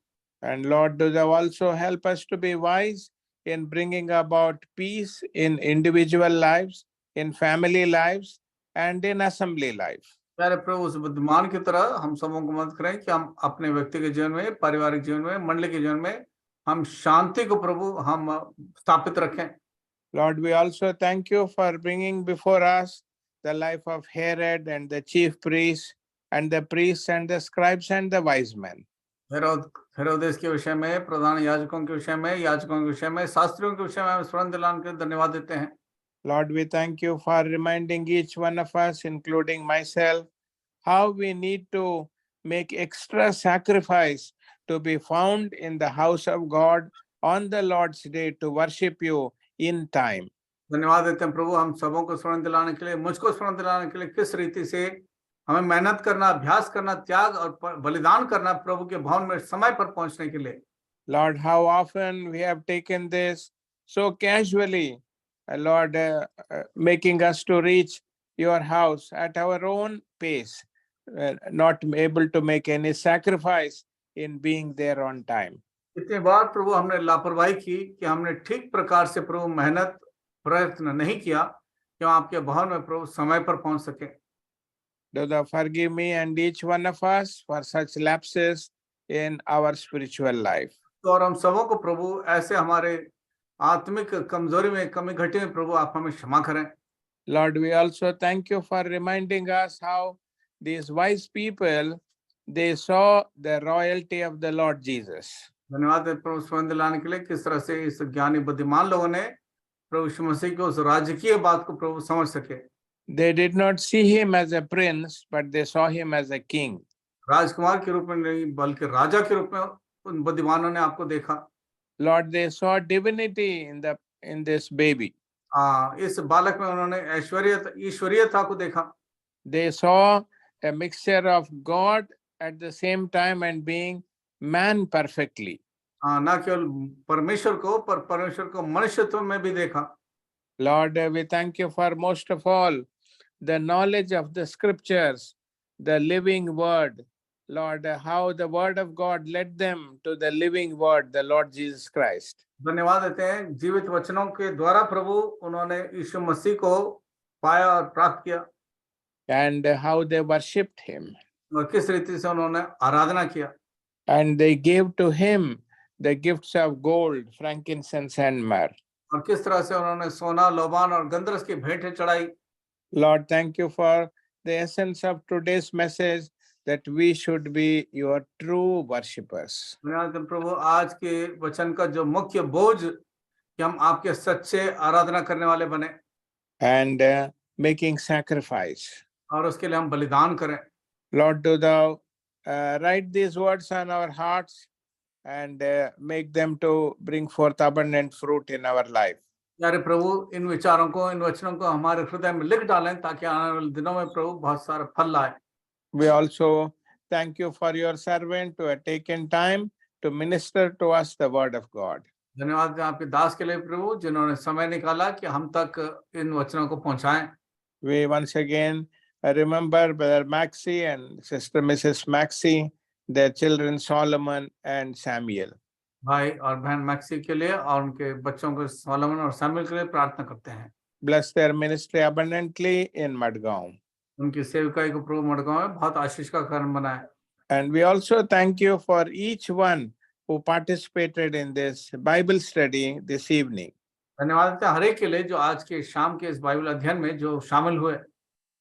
And Lord, do thou also help us to be wise in bringing about peace in individual lives, in family lives, and in assembly life. प्यारे प्रभु, उस बुद्धिमान की तरह हम सबों को मदद करें कि हम अपने व्यक्तिगत जीवन में, पारिवारिक जीवन में, मंडली के जीवन में हम शांति को प्रभु हम स्थापित रखें। Lord, we also thank you for bringing before us the life of Herod and the chief priests and the priests and the scribes and the wise men. हेरोदेस के विषय में, प्रधान याजकों के विषय में, याजकों के विषय में, शास्त्रियों के विषय में हम स्मरण दिलाने के लिए धन्यवाद देते हैं। Lord, we thank you for reminding each one of us, including myself, how we need to make extra sacrifice to be found in the house of God on the Lord's day to worship you in time. धन्यवाद देते हैं प्रभु, हम सबों को स्मरण दिलाने के लिए, मुझको स्मरण दिलाने के लिए किस रीति से हमें मेहनत करना, अभ्यास करना, त्याग और बलिदान करना प्रभु के भवन में समय पर पहुंचने के लिए। Lord, how often we have taken this so casually, Lord, making us to reach your house at our own pace, not able to make any sacrifice in being there on time. इतनी बार प्रभु हमने लापरवाही की कि हमने ठीक प्रकार से प्रभु मेहनत प्रयत्न नहीं किया कि हम आपके भवन में प्रभु समय पर पहुंच सके। Do thou forgive me and each one of us for such lapses in our spiritual life. तो और हम सबों को प्रभु ऐसे हमारे आत्मिक कमजोरी में, कमी घटी में प्रभु आप हमें क्षमा करें। Lord, we also thank you for reminding us how these wise people, they saw the royalty of the Lord Jesus. धन्यवाद है प्रभु स्मरण दिलाने के लिए, किस तरह से इस ज्ञानी बुद्धिमान लोगों ने प्रभु यीशु मसीह की उस राजकीय बात को प्रभु समझ सके। They did not see him as a prince, but they saw him as a king. राजकुमार के रूप में नहीं, बल्कि राजा के रूप में उन बुद्धिमानों ने आपको देखा। Lord, they saw divinity in this baby. इस बालक में उन्होंने ईश्वरीयता को देखा। They saw a mixture of God at the same time and being man perfectly. ना केवल परमेश्वर को, पर परमेश्वर को मनुष्यत्व में भी देखा। Lord, we thank you for most of all the knowledge of the scriptures, the living word. Lord, how the word of God led them to the living word, the Lord Jesus Christ. धन्यवाद देते हैं, जीवित वचनों के द्वारा प्रभु उन्होंने यीशु मसीह को पाया और प्राप्त किया। And how they worshipped him. और किस रीति से उन्होंने आराधना किया। And they gave to him the gifts of gold, frankincense and myrrh. और किस तरह से उन्होंने सोना, लोबान और गंधरस की भेंटें चढ़ाई। Lord, thank you for the essence of today's message, that we should be your true worshippers. प्रभु, आज के वचन का जो मुख्य बोझ कि हम आपके सच्चे आराधना करने वाले बने। And making sacrifice. और उसके लिए हम बलिदान करें। Lord, do thou write these words on our hearts and make them to bring forth abundant fruit in our life. प्यारे प्रभु, इन विचारों को, इन वचनों को हमारे हृदय में लिख डालें, ताकि आने वाले दिनों में प्रभु बहुत सारा फल लाए। We also thank you for your servant who had taken time to minister to us the word of God. धन्यवाद आपके दास के लिए प्रभु, जिन्होंने समय निकाला कि हम तक इन वचनों को पहुंचाएं। We once again remember Brother Maxi and Sister Mrs. Maxi, their children Solomon and Samuel. भाई और बहन मैक्सी के लिए और उनके बच्चों को सोलोमन और सैमुअल के लिए प्रार्थना करते हैं। Bless their ministry abundantly in Madgaon. उनकी सेविकाई को प्रभु मडगांव में बहुत आशीष का कारण बनाए। And we also thank you for each one who participated in this Bible study this evening. धन्यवाद देते हैं हर एक के लिए जो आज के शाम के इस बाइबल अध्ययन में जो शामिल हुए।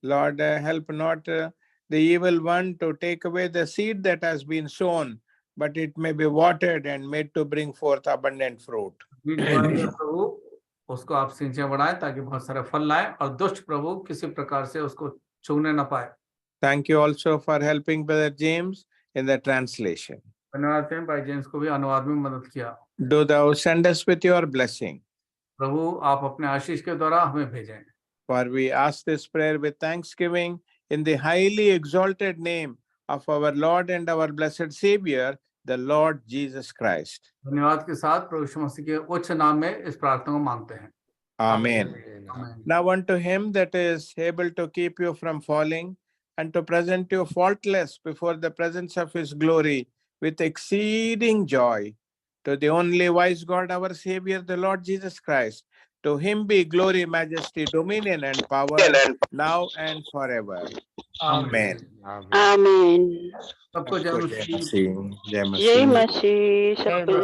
Lord, help not the evil one to take away the seed that has been sown, but it may be watered and made to bring forth abundant fruit. प्रभु उसको आप सिंचाई बढ़ाएं ताकि बहुत सारे फल लाए, और दुष्ट प्रभु किसी प्रकार से उसको छूने न पाए। Thank you also for helping Brother James in the translation. धन्यवाद देते हैं भाई जेम्स को भी अनुवाद में मदद किया। Do thou send us with your blessing. प्रभु आप अपने आशीष के द्वारा हमें भेजें। For we ask this prayer with thanksgiving in the highly exalted name of our Lord and our blessed Savior, the Lord Jesus Christ. धन्यवाद के साथ प्रभु यीशु मसीह के उच्च नाम में इस प्रार्थना को मांगते हैं। Amen. आमीन। Now unto him that is able to keep you from falling and to present you faultless before the presence of his glory with exceeding joy, to the only wise God, our Savior, the Lord Jesus Christ, to him be glory, majesty, dominion, and power now and forever. Amen. आमीन। आमीन। सबको जय मसीह। Jai Masihi. Jai जय Masihi. मसीह। सबको